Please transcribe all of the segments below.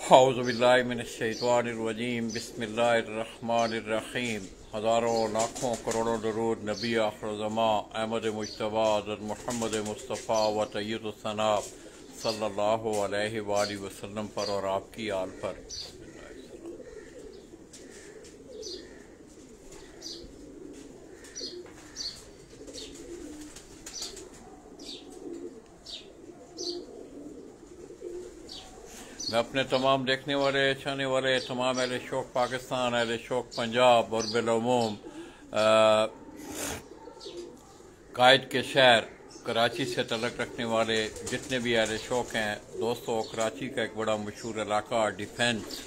औज़ुबिल्लाहिमिनश्शैतानिर्रजीम बिस्मिल्लाहिर्रहमानिर्रहीम। हज़ारों लाखों करोड़ों दरूद नबी आखिर-ओ-ज़मा अहमद मुज्तबा हज़रत मोहम्मद मुस्तफ़ा व तय्यदुस्सना सल्लल्लाहु अलैहि वसल्लम पर और आपकी आल पर। मैं अपने तमाम देखने वाले चाहने वाले तमाम अहले शौक़ पाकिस्तान, अहले शौक़ पंजाब और बिलउमूम कायद के शहर कराची से तल्लुक़ रखने वाले जितने भी अहले शौक़ हैं दोस्तों, कराची का एक बड़ा मशहूर इलाका डिफेंस,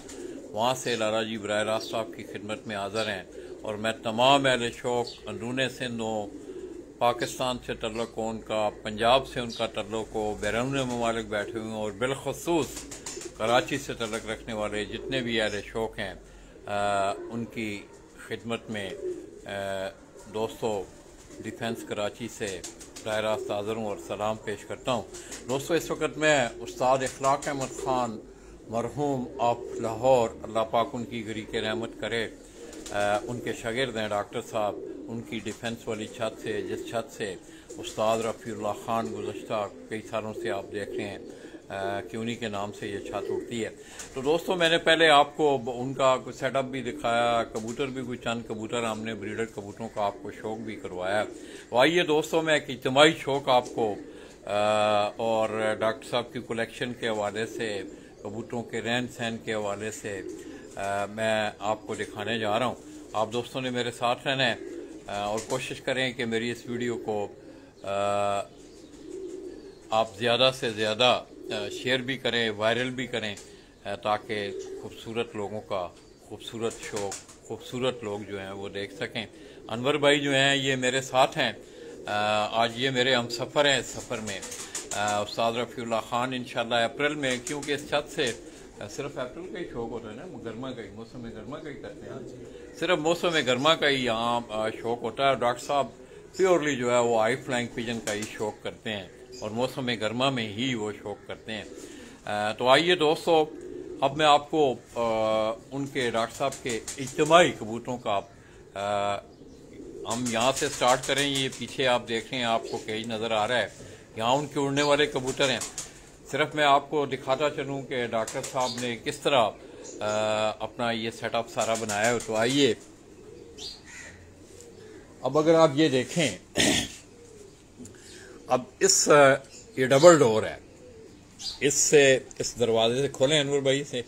वहाँ से लाला जी बराह रास्त साहब की खिदमत में हाज़िर हैं। और मैं तमाम अहले शौक़ अंदरूने सिंध हो, पाकिस्तान से तल्लुक़ हो उनका, पंजाब से उनका तल्लुक़ हो, बैरून ममालिक बैठे हुए हैं और बिलखुसूस कराची से तल्लुक़ रखने वाले जितने भी अहले शौक़ हैं उनकी खिदमत में दोस्तों डिफेंस कराची से बराह रास्त हाज़िर हूँ और सलाम पेश करता हूँ। दोस्तों, इस वक्त मैं उस्ताद इखलाक अहमद ख़ान मरहूम ऑफ लाहौर, अल्लाह पाक उनकी गरीक़ रहमत करे, उनके शागिर्द हैं डॉक्टर साहब। उनकी डिफेंस वाली छत से, जिस छत से उस्ताद रफ़ीउल्लाह ख़ान गुज़श्ता कई सालों से आप देख रहे हैं कि उन्हीं के नाम से ये छत उड़ती है। तो दोस्तों, मैंने पहले आपको उनका कुछ सेटअप भी दिखाया, कबूतर भी कुछ चंद कबूतर हमने ब्रीडर कबूतरों का आपको शौक़ भी करवाया। तो आइए दोस्तों, मैं एक इज्तिमाई शौक़ आपको और डॉक्टर साहब की कलेक्शन के हवाले से, कबूतरों के रहन सहन के हवाले से मैं आपको दिखाने जा रहा हूँ। आप दोस्तों ने मेरे साथ रहना है और कोशिश करें कि मेरी इस वीडियो को आप ज़्यादा से ज़्यादा शेयर भी करें, वायरल भी करें, ताकि खूबसूरत लोगों का खूबसूरत शौक़, खूबसूरत लोग जो हैं वो देख सकें। अनवर भाई जो हैं ये मेरे साथ हैं, आज ये मेरे हम सफ़र हैं। इस सफ़र में उस्ताद रफ़ीउल्लाह ख़ान इंशाअल्लाह अप्रैल में, क्योंकि इस छत से सिर्फ अप्रैल का ही शौक़ होता है ना, गर्मा का ही, मौसम गर्मा का ही करते हैं, सिर्फ मौसम गर्मा का ही यहाँ शौक़ होता है। डॉक्टर साहब प्योरली जो है वो हाई फ्लाइंग पिजन का ही शौक़ करते हैं और मौसम गर्मा में ही वो शौक़ करते हैं। तो आइए दोस्तों, अब मैं आपको उनके डॉक्टर साहब के इज्तिमाई कबूतरों का हम यहाँ से स्टार्ट करें। ये पीछे आप देख रहे हैं, आपको केज नज़र आ रहा है, यहाँ उनके उड़ने वाले कबूतर हैं। सिर्फ मैं आपको दिखाता चलूँ कि डॉक्टर साहब ने किस तरह अपना ये सेटअप सारा बनाया है। तो आइए, अब अगर आप ये देखें, अब ये डबल डोर है, इससे इस दरवाजे से खोलें अनवर भाई से,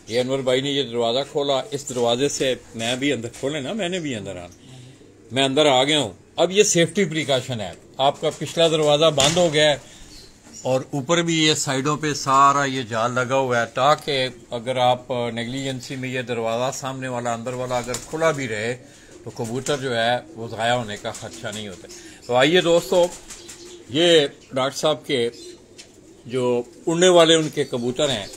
ये अनवर भाई ने ये दरवाज़ा खोला, इस दरवाजे से मैं भी अंदर खोले ना, मैंने भी अंदर आना, मैं अंदर आ गया हूँ। अब ये सेफ्टी प्रिकॉशन है, आपका पिछला दरवाज़ा बंद हो गया है और ऊपर भी ये साइडों पे सारा ये जाल लगा हुआ है, ताकि अगर आप नेग्लिजेंसी में ये दरवाज़ा सामने वाला अंदर वाला अगर खुला भी रहे तो कबूतर जो है वो ज़ाया होने का खदशा नहीं होता। तो आइए दोस्तों, ये डॉक्टर साहब के जो उड़ने वाले उनके कबूतर हैं,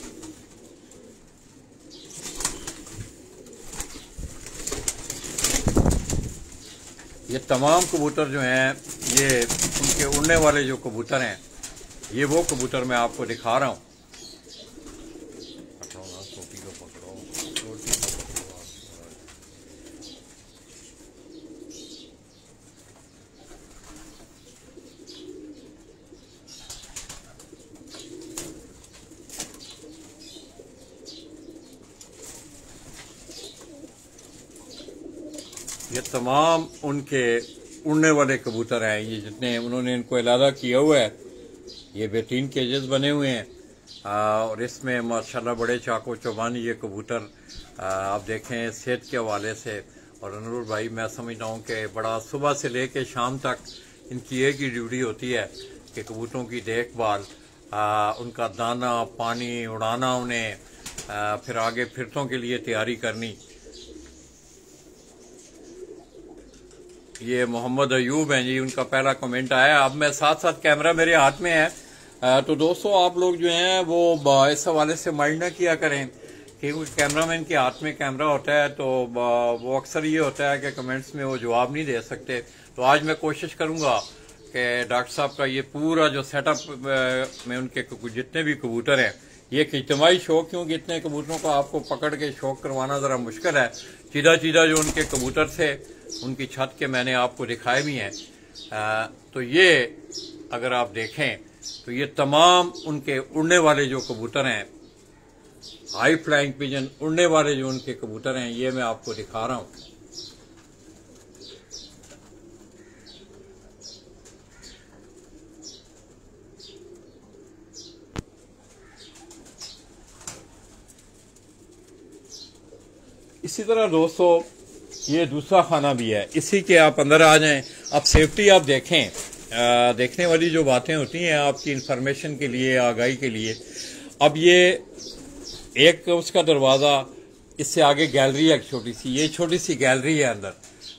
ये तमाम कबूतर जो हैं, ये उनके उड़ने वाले जो कबूतर हैं, ये वो कबूतर मैं आपको दिखा रहा हूँ। ये तमाम उनके उड़ने वाले कबूतर हैं, ये जितने उन्होंने इनको इलादा किया हुआ है, ये बेहतरीन केजेस बने हुए हैं और इसमें माशाल्लाह बड़े चाको चौबानी ये कबूतर आप देखें सेहत के हवाले से। और अनूर भाई, मैं समझता हूँ कि बड़ा सुबह से लेकर शाम तक इनकी एक ही ड्यूटी होती है कि कबूतरों की देखभाल, उनका दाना पानी, उड़ाना उन्हें, फिर आगे फिरतों के लिए तैयारी करनी। ये मोहम्मद अयूब हैं जी, उनका पहला कमेंट आया। अब मैं साथ साथ कैमरा मेरे हाथ में है, तो दोस्तों आप लोग जो हैं वो इस हवाले से माइंड ना किया करें कि कैमरामैन के हाथ में कैमरा होता है तो वो अक्सर ये होता है कि कमेंट्स में वो जवाब नहीं दे सकते। तो आज मैं कोशिश करूंगा कि डॉक्टर साहब का ये पूरा जो सेटअप में उनके जितने भी कबूतर हैं, ये एक इज्तिमाई शौक, क्योंकि इतने कबूतरों को आपको पकड़ के शौक करवाना ज़रा मुश्किल है। सीधा सीधा जो उनके कबूतर थे उनकी छत के मैंने आपको दिखाए भी हैं। तो ये अगर आप देखें तो ये तमाम उनके उड़ने वाले जो कबूतर हैं, हाई फ्लाइंग पिजन उड़ने वाले जो उनके कबूतर हैं, ये मैं आपको दिखा रहा हूँ। इसी तरह दोस्तों ये दूसरा खाना भी है, इसी के आप अंदर आ जाएं। आप सेफ्टी आप देखें, देखने वाली जो बातें होती हैं आपकी इंफॉर्मेशन के लिए, आगाही के लिए। अब ये एक उसका दरवाज़ा, इससे आगे गैलरी है एक छोटी सी, ये छोटी सी गैलरी है अंदर,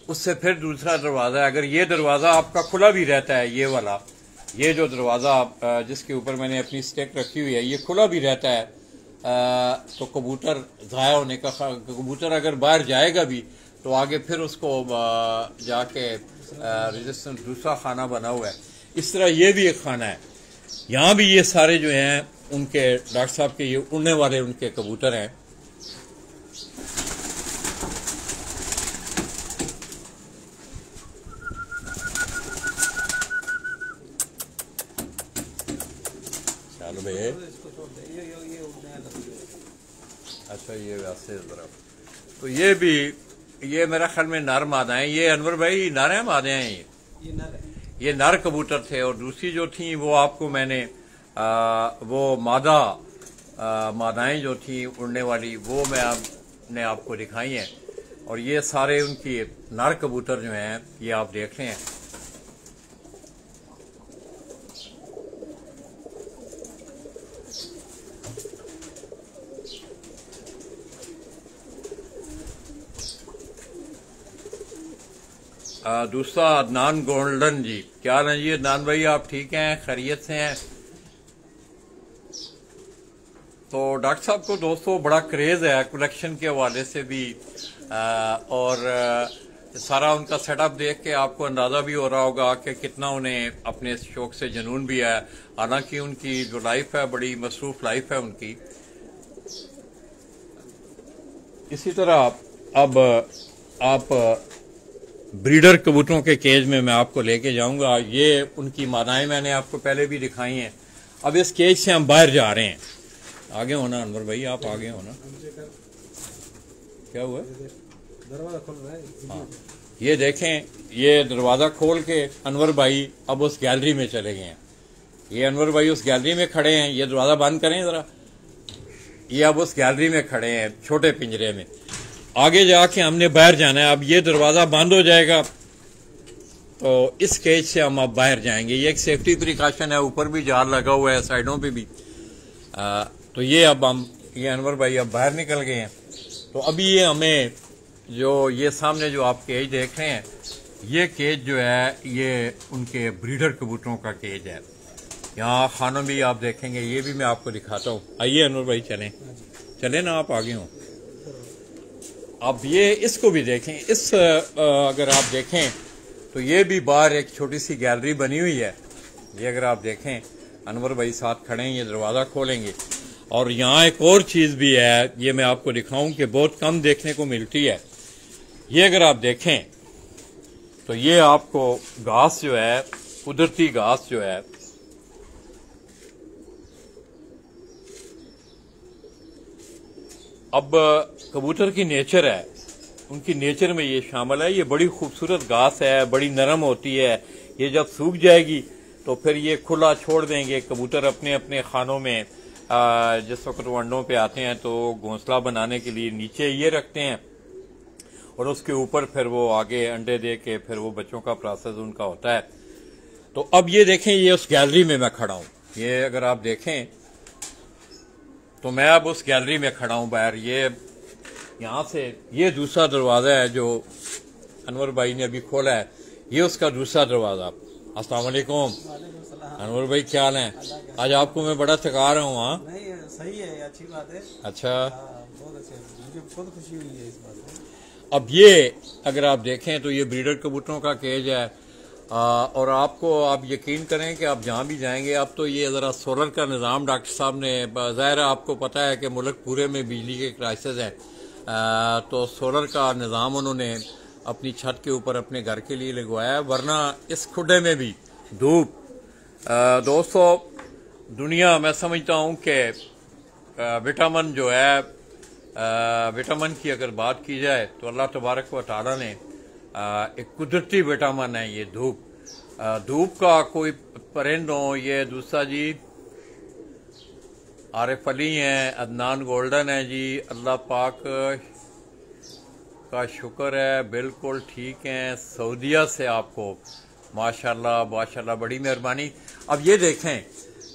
उससे फिर दूसरा दरवाज़ा है। अगर ये दरवाज़ा आपका खुला भी रहता है, ये वाला, ये जो दरवाज़ा जिसके ऊपर मैंने अपनी स्टेक रखी हुई है, ये खुला भी रहता है, तो कबूतर ज़ाया होने का, कबूतर अगर बाहर जाएगा भी तो आगे फिर उसको जाके रेजिस्टेंस दूसरा खाना बना हुआ है। इस तरह ये भी एक खाना है। यहाँ भी ये सारे जो हैं उनके डॉक्टर साहब के ये उड़ने वाले उनके कबूतर हैं। चलो भाई, अच्छा ये वैसे जरा, तो ये भी, ये मेरा ख्याल में नर मादा है। ये अनवर भाई नर है मादे हैं? ये नर है। ये नर कबूतर थे, और दूसरी जो थी वो आपको मैंने वो मादाएं जो थी उड़ने वाली, वो मैंने आपको दिखाई हैं। और ये सारे उनकी नर कबूतर जो हैं, ये आप देख रहे हैं। दूसरा अदनान गोल्डन जी, क्या हाल है जी अदनान भाई? आप ठीक हैं, खैरियत से हैं? तो डॉक्टर साहब को दोस्तों बड़ा क्रेज है कलेक्शन के हवाले से भी, और सारा उनका सेटअप देख के आपको अंदाजा भी हो रहा होगा कि कितना उन्हें अपने शौक से जुनून भी है। हालांकि उनकी जो लाइफ है बड़ी मसरूफ लाइफ है उनकी। इसी तरह अब आप ब्रीडर कबूतरों के केज में मैं आपको लेके जाऊंगा। ये उनकी मादाएं मैंने आपको पहले भी दिखाई हैं। अब इस केज से हम बाहर जा रहे हैं। आगे होना अनवर भाई, आप आगे होना। क्या हुआ? दरवाजा खोल रहा है। हाँ, ये देखें, ये दरवाजा खोल के अनवर भाई अब उस गैलरी में चले गए हैं। ये अनवर भाई उस गैलरी में खड़े हैं। ये दरवाजा बंद करें जरा। ये अब उस गैलरी में खड़े हैं, छोटे पिंजरे में। आगे जाके हमने बाहर जाना है। अब ये दरवाजा बंद हो जाएगा तो इस केज से हम अब बाहर जाएंगे। ये एक सेफ्टी प्रिकॉशन है, ऊपर भी जाल लगा हुआ है, साइडों पे भी। तो ये अब हम, ये अनवर भाई अब बाहर निकल गए हैं। तो अभी ये हमें जो ये सामने जो आप केज देख रहे हैं, ये केज जो है ये उनके ब्रीडर कबूतरों का केज है। यहाँ खानों भी आप देखेंगे, ये भी मैं आपको दिखाता हूँ। आइए अनवर भाई, चलें ना, आप आगे हों। अब ये इसको भी देखें। इस अगर आप देखें तो ये भी बाहर एक छोटी सी गैलरी बनी हुई है। ये अगर आप देखें, अनवर भाई साथ खड़े हैं, ये दरवाज़ा खोलेंगे। और यहाँ एक और चीज़ भी है, ये मैं आपको दिखाऊं कि बहुत कम देखने को मिलती है। ये अगर आप देखें तो ये आपको घास जो है, कुदरती घास जो है, अब कबूतर की नेचर है, उनकी नेचर में ये शामिल है। ये बड़ी खूबसूरत घास है, बड़ी नरम होती है। ये जब सूख जाएगी तो फिर ये खुला छोड़ देंगे। कबूतर अपने अपने खानों में जिस वक्त वो अंडों पे आते हैं तो घोंसला बनाने के लिए नीचे ये रखते हैं, और उसके ऊपर फिर वो आगे अंडे दे के फिर वो बच्चों का प्रोसेस उनका होता है। तो अब ये देखें, ये उस गैलरी में मैं खड़ा हूँ। ये अगर आप देखें तो मैं अब उस गैलरी में खड़ा हूँ बाहर। ये यहाँ से ये दूसरा दरवाज़ा है जो अनवर भाई ने अभी खोला है। ये उसका दूसरा दरवाज़ा। अस्सलाम वालेकुम अनवर भाई, क्या हाल है? आज आपको मैं बड़ा थका रहा हूँ। हाँ नहीं, सही है, अच्छी बात है। अच्छा, बहुत अच्छे, मुझे बहुत खुशी हुई है इस बात में। अब ये अगर आप देखें तो ये ब्रीडर कबूतरों का केज है। और आप यकीन करें कि आप जहाँ भी जाएंगे अब तो ये ज़रा सोलर का निज़ाम डॉक्टर साहब ने, ज़ाहिर है आपको पता है कि मुल्क पूरे में बिजली के क्राइसिस हैं, तो सोलर का निज़ाम उन्होंने अपनी छत के ऊपर अपने घर के लिए लगवाया, वरना इस खुडे में भी धूप। दोस्तों, दुनिया मैं समझता हूँ कि विटामिन जो है, विटामिन की अगर बात की जाए तो अल्लाह तबारक व तआला ने एक कुदरती विटामिन है ये धूप। धूप का कोई परिंद हो, ये दूसरा जी आरिफ अली हैं, अदनान गोल्डन है जी, अल्लाह पाक का शुक्र है, बिल्कुल ठीक हैं। सऊदीया से आपको माशाल्लाह माशाल्लाह बड़ी मेहरबानी। अब ये देखें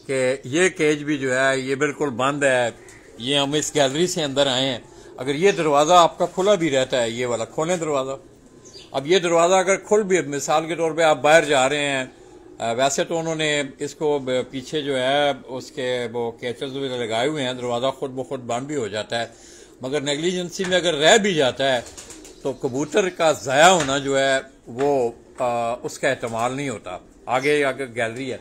कि ये केज भी जो है ये बिल्कुल बंद है, ये हम इस गैलरी से अंदर आए हैं। अगर ये दरवाज़ा आपका खुला भी रहता है, ये वाला खोलें दरवाज़ा, अब ये दरवाज़ा अगर खुल भी, मिसाल के तौर पे आप बाहर जा रहे हैं, वैसे तो उन्होंने इसको पीछे जो है उसके वो कैचेस वगैरह लगाए हुए हैं, दरवाज़ा खुद ब खुद बंद भी हो जाता है, मगर नेग्लिजेंसी में अगर रह भी जाता है तो कबूतर का ज़ाया होना जो है वो उसका एहतमाल नहीं होता। आगे आगे गैलरी है,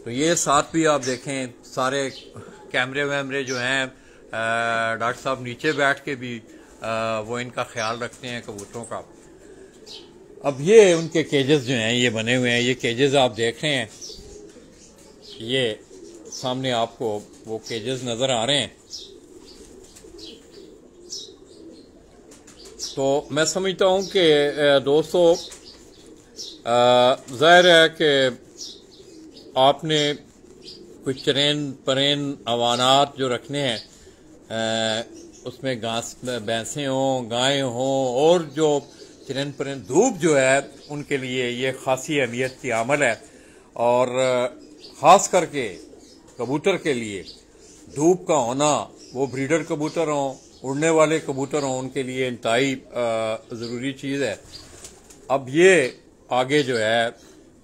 तो ये साथ भी आप देखें सारे कैमरे वैमरे जो हैं, डॉक्टर साहब नीचे बैठ के भी वो इनका ख्याल रखते हैं कबूतरों का। अब ये उनके केजेस जो हैं ये बने हुए हैं, ये केजेस आप देख रहे हैं, ये सामने आपको वो केजेस नज़र आ रहे हैं। तो मैं समझता हूँ कि दोस्तों ज़ाहिर है कि आपने कुछ चरेन परेन अवानात जो रखने हैं, उसमें घास भैंसें हों, गायें हों, और जो चरेन परेन धूप जो है उनके लिए ये खासी अहमियत की अमल है। और ख़ास करके कबूतर के लिए धूप का होना, वो ब्रीडर कबूतर हों, उड़ने वाले कबूतर हों, उनके लिए इंतहाई ज़रूरी चीज़ है। अब ये आगे जो है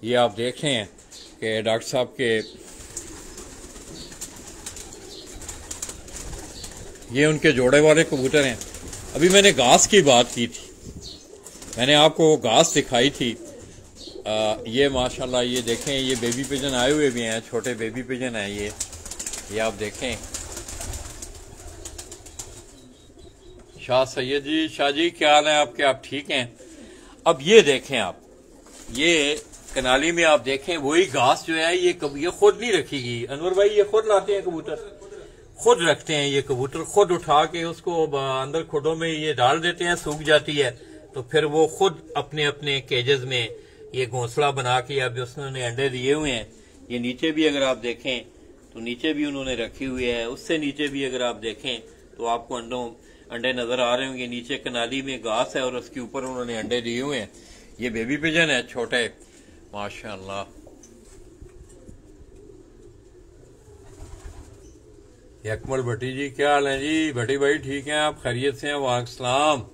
ये आप देख रहे हैं कि डॉक्टर साहब के ये उनके जोड़े वाले कबूतर हैं। अभी मैंने घास की बात की थी, मैंने आपको घास दिखाई थी। ये माशाल्लाह ये देखें, ये बेबी पिजन आए हुए भी हैं, छोटे बेबी पिजन हैं ये आप देखें। शाह सैयद जी, शाह जी क्या हाल है आपके, आप ठीक हैं? अब ये देखें आप, ये कनाली में आप देखें वही घास जो है ये खुद नहीं रखीगी अनवर भाई, ये खुद लाते हैं कबूतर, खुद रखते हैं ये कबूतर, खुद उठा के उसको अंदर खुडों में ये डाल देते हैं, सूख जाती है तो फिर वो खुद अपने अपने केजेस में ये घोंसला बना के अब उसने अंडे दिए हुए हैं। ये नीचे भी अगर आप देखें तो नीचे भी उन्होंने रखी हुई है, उससे नीचे भी अगर आप देखें तो आपको अंडे नजर आ रहे होंगे। नीचे कनाली में घास है और उसके ऊपर उन्होंने अंडे दिए हुए हैं। ये बेबी पिजन है छोटे, माशाल्लाह। अकमल भट्टी जी क्या हाल है जी? भट्टी भाई ठीक है, आप खैरियत से हैं? वालेकुम।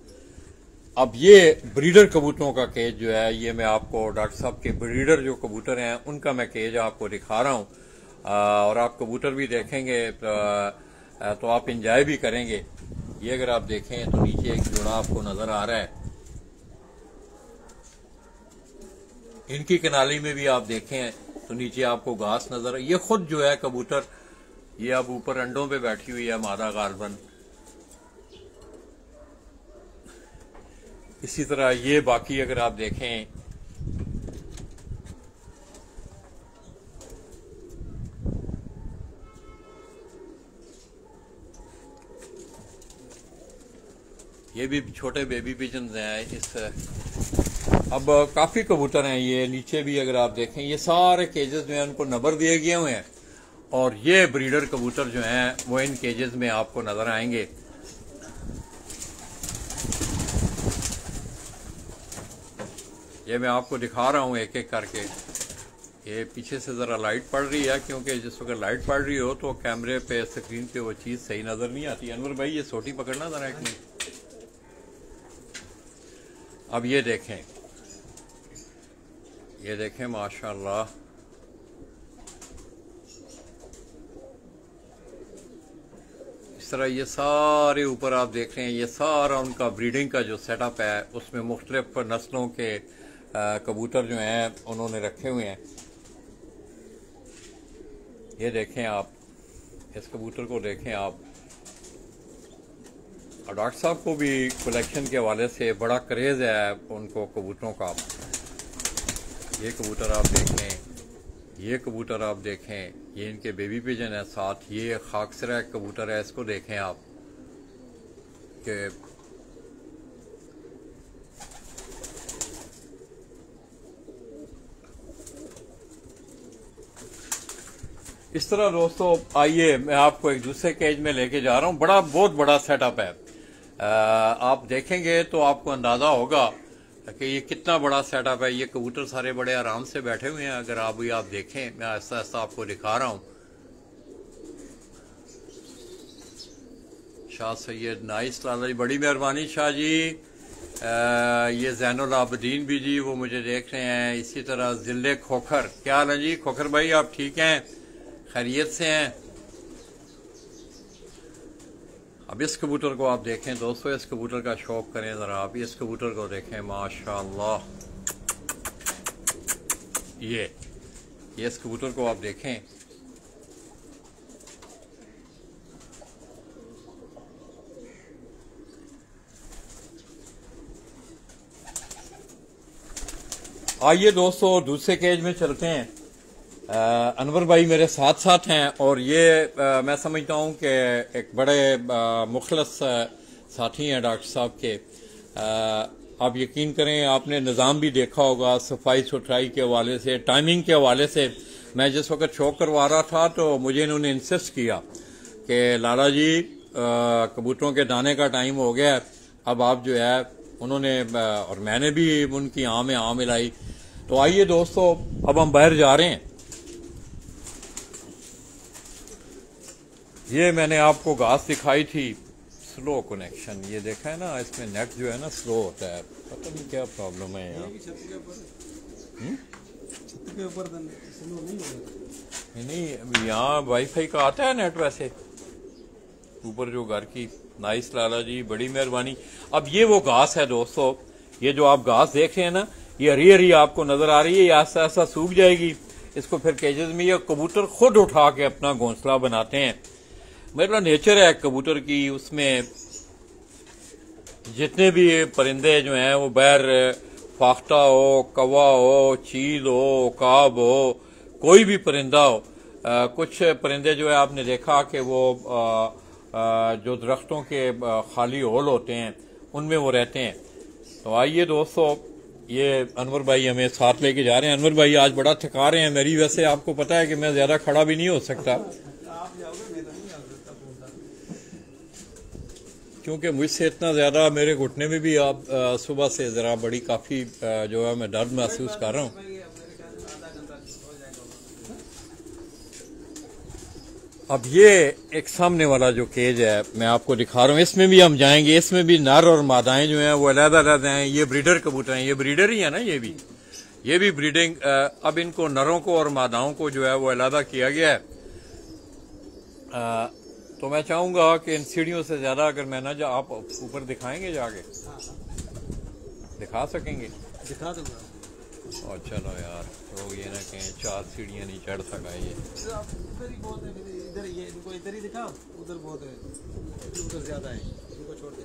अब ये ब्रीडर कबूतरों का केज जो है ये मैं आपको डॉक्टर साहब के ब्रीडर जो कबूतर हैं उनका मैं केज आपको दिखा रहा हूँ, और आप कबूतर भी देखेंगे तो आप इंजॉय भी करेंगे। ये अगर आप देखें तो नीचे एक जोड़ा आपको नजर आ रहा है, इनकी कनाली में भी आप देखें तो नीचे आपको घास नजर, ये खुद जो है कबूतर ये अब ऊपर अंडों पे बैठी हुई है मादा गालबन। इसी तरह ये बाकी अगर आप देखें ये भी छोटे बेबी पिजन हैं। इस अब काफी कबूतर हैं, ये नीचे भी अगर आप देखें ये सारे केजेस जो हैं उनको नंबर दिए गए हुए हैं, और ये ब्रीडर कबूतर जो हैं वो इन केजेस में आपको नजर आएंगे। ये मैं आपको दिखा रहा हूँ एक एक करके। ये पीछे से जरा लाइट पड़ रही है, क्योंकि जिस वक्त लाइट पड़ रही हो तो कैमरे पे स्क्रीन पे वो चीज सही नजर नहीं आती। अनवर भाई ये सोटी पकड़ना जरा एक मिनट। अब ये देखें माशाल्लाह, इस तरह ये सारे ऊपर आप देख रहे हैं, ये सारा उनका ब्रीडिंग का जो सेटअप है उसमें मुख्तलिफ नस्लों के कबूतर जो हैं उन्होंने रखे हुए हैं। ये देखें आप, इस कबूतर को देखें आप। और डॉक्टर साहब को भी कलेक्शन के हवाले से बड़ा क्रेज़ है उनको कबूतरों का। ये कबूतर आप देखें, ये कबूतर आप देखें, ये इनके बेबी पिजन है साथ। ये खाकसरा कबूतर है, इसको देखें आप कि इस तरह। दोस्तों आइए मैं आपको एक दूसरे केज में लेके जा रहा हूँ। बहुत बड़ा सेटअप है। आप देखेंगे तो आपको अंदाजा होगा कि ये कितना बड़ा सेटअप है। ये कबूतर सारे बड़े आराम से बैठे हुए हैं। अगर आप देखें, मैं आहिस्ता आहिस्ता आपको दिखा रहा हूँ। शाह सैयद नाइस लाला जी, बड़ी मेहरबानी शाह जी। ये जैनुल आबदीन भी जी वो मुझे देख रहे हैं। इसी तरह जिले खोखर, क्या हाल है जी खोखर भाई, आप ठीक हैं, खैरियत से हैं? अब इस कबूतर को आप देखें दोस्तों, इस कबूतर का शौक करें जरा आप। इस कबूतर को देखें, माशाअल्लाह। ये इस कबूतर को आप देखें। आइए दोस्तों दूसरे केज में चलते हैं। अनवर भाई मेरे साथ साथ हैं और ये मैं समझता हूं कि एक बड़े मुखलस साथी हैं डॉक्टर साहब के। आप यकीन करें, आपने निज़ाम भी देखा होगा सफाई सुथराई के हवाले से, टाइमिंग के हवाले से। मैं जिस वक्त शो करवा रहा था तो मुझे इन्होंने इंसिस्ट किया कि लाला जी कबूतरों के दाने का टाइम हो गया, अब आप जो है उन्होंने, और मैंने भी उनकी आँ में आँ मिलाई। तो आइए दोस्तों अब हम बाहर जा रहे हैं। ये मैंने आपको घास दिखाई थी, स्लो कनेक्शन। ये देखा है ना, इसमें नेट जो है ना स्लो होता है, पता नहीं क्या प्रॉब्लम है यहाँ। छत के ऊपर नहीं, यहाँ वाईफाई का आता है नेट वैसे ऊपर जो घर की। नाइस लाला जी, बड़ी मेहरबानी। अब ये वो घास है दोस्तों, ये जो आप घास देख रहे हैं ना, ये हरी हरी आपको नजर आ रही है। ये ऐसा ऐसा सूख जाएगी। इसको फिर केजेस में ये कबूतर खुद उठा के अपना घोंसला बनाते हैं। मेरा नेचर है कबूतर की, उसमें जितने भी परिंदे जो हैं वो बैर फाख्ता हो, कौवा हो, चील हो, काब हो, कोई भी परिंदा हो। कुछ परिंदे जो है आपने देखा कि वो जो दरख्तों के खाली होल होते हैं उनमें वो रहते हैं। तो आइए दोस्तों, ये अनवर भाई हमें साथ लेके जा रहे हैं। अनवर भाई आज बड़ा थका रहे हैं मेरी, वैसे आपको पता है कि मैं ज्यादा खड़ा भी नहीं हो सकता, आप जाओगे, मैं तो नहीं जा सकता क्योंकि मुझसे इतना ज्यादा मेरे घुटने में भी आप सुबह से जरा बड़ी काफी जो है मैं दर्द महसूस कर रहा हूँ। अब ये एक सामने वाला जो केज है मैं आपको दिखा रहा हूँ, इसमें भी हम जाएंगे। इसमें भी नर और मादाएं जो हैं वो अलग-अलग हैं। ये ब्रीडर कबूतर हैं, ये ब्रीडर ही है ना, ये भी ब्रीडिंग। अब इनको नरों को और मादाओं को जो है वो अलग किया गया है। तो मैं चाहूंगा कि इन सीढ़ियों से ज्यादा अगर मैं ना आप ऊपर दिखाएंगे, जाके दिखा सकेंगे? दिखा दूंगा। और चलो यार, तो ये ना कहें 4 सीढ़ियां नहीं चढ़ सका ये। उधर ही बहुत है, इधर ये इनको इधर ही दिखाओ, उधर बहुत है, उधर ज्यादा है, इनको छोड़ दे।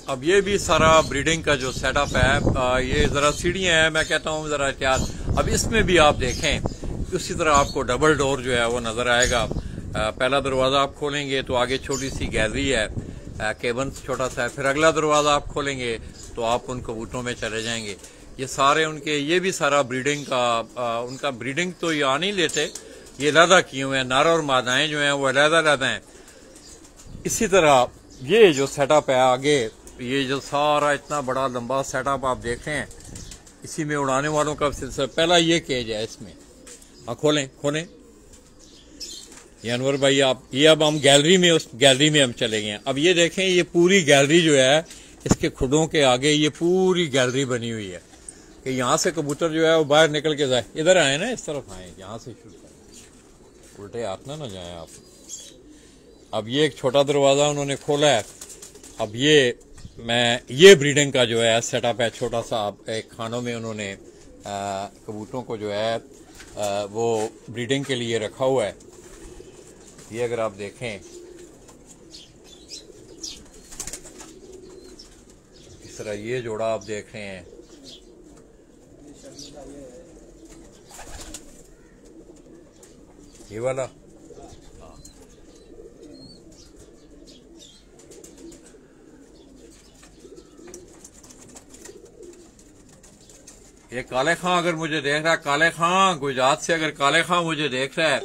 अब ये भी सारा ब्रीडिंग का जो सेटअप है, ये जरा सीढ़ियां हैं, मैं कहता हूँ जरा एहतियात। अब इसमें भी आप देखें उसी तरह आपको डबल डोर जो है वो नजर आएगा। पहला दरवाजा आप खोलेंगे तो आगे छोटी सी गैलरी है, केबन छोटा सा है। फिर अगला दरवाजा आप खोलेंगे तो आप उन कबूतरों में चले जाएंगे। ये सारे उनके, ये भी सारा ब्रीडिंग का, उनका ब्रीडिंग तो ये आ नहीं लेते, ये अलहदा किए हुए हैं। नर और मादाएं जो हैं वो अलहदा हैं। इसी तरह ये जो सेटअप है आगे, ये जो सारा इतना बड़ा लंबा सेटअप आप देख रहे हैं, इसी में उड़ाने वालों का सिलसिला। पहला ये केज है, इसमें खोलें ये अनवर भाई आप, ये अब हम गैलरी में, उस गैलरी में हम चले गए। अब ये देखें, ये पूरी गैलरी जो है, इसके खुडों के आगे ये पूरी गैलरी बनी हुई है कि यहाँ से कबूतर जो है वो बाहर निकल के जाए। इधर आए ना, इस तरफ आए, यहाँ से शुरू करें, उल्टे हाथ ना जाए आप। अब ये एक छोटा दरवाजा उन्होंने खोला है। अब ये मैं ये ब्रीडिंग का जो है सेटअप है छोटा सा, एक खानों में उन्होंने कबूतरों को जो है वो ब्रीडिंग के लिए रखा हुआ है। ये अगर आप देखें इस तरह, ये जोड़ा आप देख रहे हैं, ये वाला। ये काले खां अगर मुझे देख रहा है, काले खां गुजरात से अगर काले खां मुझे देख रहा है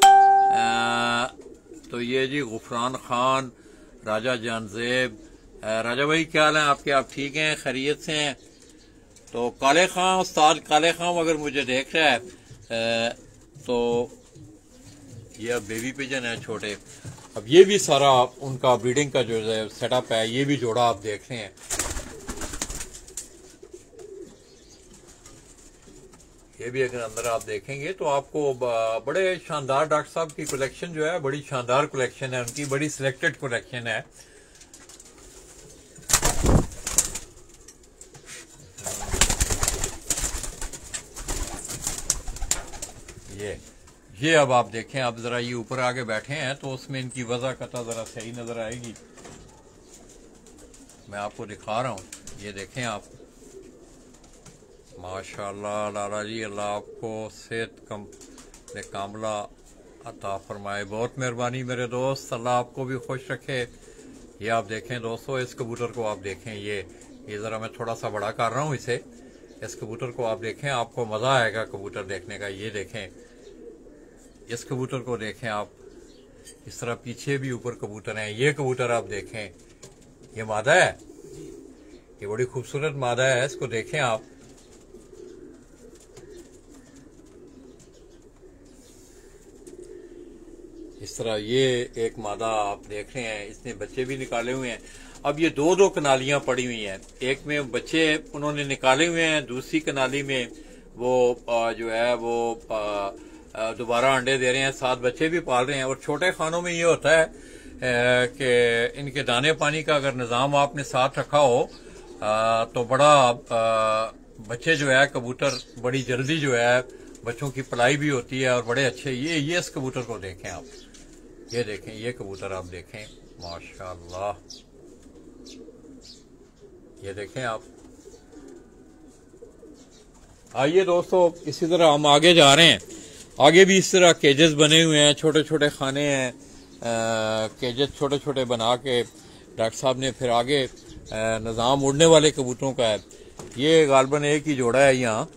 तो ये जी गुफरान खान, राजा जानजेब। राजा भाई क्या हाल है आपके? आप ठीक हैं, खैरियत से हैं? तो काले खां, उस्ताद काले खां अगर मुझे देख रहा है तो ये अब बेबी पिजन है छोटे। अब ये भी सारा उनका ब्रीडिंग का जो सेटअप है, ये भी जोड़ा आप देख रहे हैं। ये भी अगर अंदर आप देखेंगे तो आपको बड़े शानदार, डॉक्टर साहब की कलेक्शन जो है बड़ी शानदार कलेक्शन है उनकी, बड़ी सिलेक्टेड कलेक्शन है। ये अब आप देखें, आप जरा ये ऊपर आके बैठे हैं तो उसमें इनकी वजह कता जरा सही नजर आएगी। मैं आपको दिखा रहा हूँ, ये देखें आप। माशाअल्लाह लाला जी, अल्लाह आपको सेहत कामला अता फरमाए। बहुत मेहरबानी मेरे दोस्त, अल्लाह आपको भी खुश रखे। ये आप देखें दोस्तों, इस कबूतर को आप देखें, ये ज़रा मैं थोड़ा सा बड़ा कर रहा हूँ इसे। इस कबूतर को आप देखें, आपको मज़ा आएगा कबूतर देखने का। ये देखें, इस कबूतर को देखें आप। इस तरह पीछे भी ऊपर कबूतर हैं। ये कबूतर आप देखें, ये मादा है, ये बड़ी खूबसूरत मादा है, इसको देखें आप। इस तरह ये एक मादा आप देख रहे हैं, इसने बच्चे भी निकाले हुए हैं। अब ये दो कनालियां पड़ी हुई हैं, एक में बच्चे उन्होंने निकाले हुए हैं, दूसरी कनाली में वो जो है वो दोबारा अंडे दे रहे हैं, 7 बच्चे भी पाल रहे हैं। और छोटे खानों में ये होता है कि इनके दाने पानी का अगर निज़ाम आपने साथ रखा हो तो बड़ा बच्चे जो है कबूतर बड़ी जल्दी जो है बच्चों की पलाई भी होती है और बड़े अच्छे। ये इस कबूतर को देखें आप, ये देखें, ये कबूतर आप देखें, माशाअल्लाह। ये देखें आप। आइए दोस्तों, इसी तरह हम आगे जा रहे हैं। आगे भी इस तरह केजेस बने हुए हैं, छोटे छोटे खाने हैं, केजेस छोटे छोटे बना के डॉक्टर साहब ने फिर आगे निज़ाम उड़ने वाले कबूतरों का है। ये गालबन एक ही जोड़ा है यहाँ,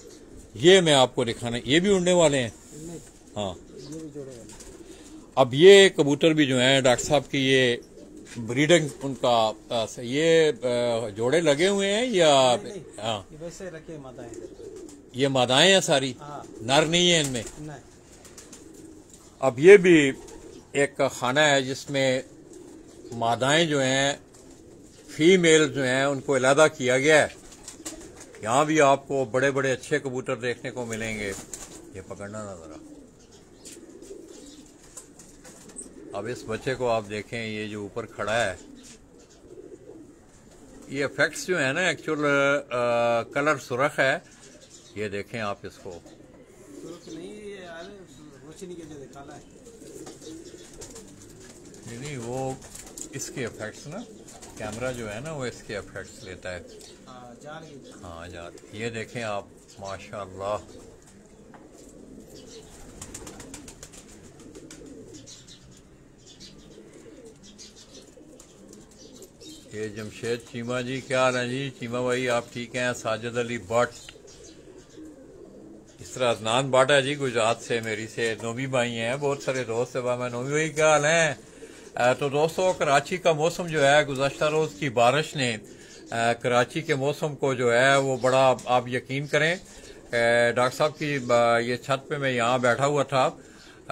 ये मैं आपको दिखाना, ये भी उड़ने वाले हैं। हाँ, अब ये कबूतर भी जो हैं डॉक्टर साहब की, ये ब्रीडिंग उनका ये जोड़े लगे हुए हैं या? हाँ, वैसे रखे मादाएं। ये मादाएं हैं सारी? हाँ। नर नहीं है इनमें? नहीं। अब ये भी एक खाना है जिसमें मादाएं जो हैं, फीमेल जो हैं, उनको अलहदा किया गया है। यहाँ भी आपको बड़े बड़े अच्छे कबूतर देखने को मिलेंगे। ये पकड़ना ना जरा। अब इस बच्चे को आप देखें, ये जो ऊपर खड़ा है, ये इफेक्ट्स जो है ना, एक्चुअल कलर सुरख है। ये देखें आप इसको। सुरख नहीं यार, रोशनी के जैसे काला है। नहीं, वो इसके इफेक्ट्स ना, कैमरा जो है ना वो इसके इफेक्ट्स लेता है। हाँ जान। ये देखें आप, माशाअल्लाह। ये जमशेद चीमा जी, क्या हाल है जी? चीमा भाई आप ठीक हैं? साजिद अली भट्ट, इस तरह अदनान भट्ट है जी गुजरात से, मेरी से नोमी भाई हैं, बहुत सारे दोस्त है। मैं नोमी भाई क्या हाल है? तो दोस्तों, कराची का मौसम जो है, गुज़श्ता रोज की बारिश ने कराची के मौसम को जो है वो बड़ा, आप यकीन करें, डॉक्टर साहब की ये छत पे मैं यहाँ बैठा हुआ था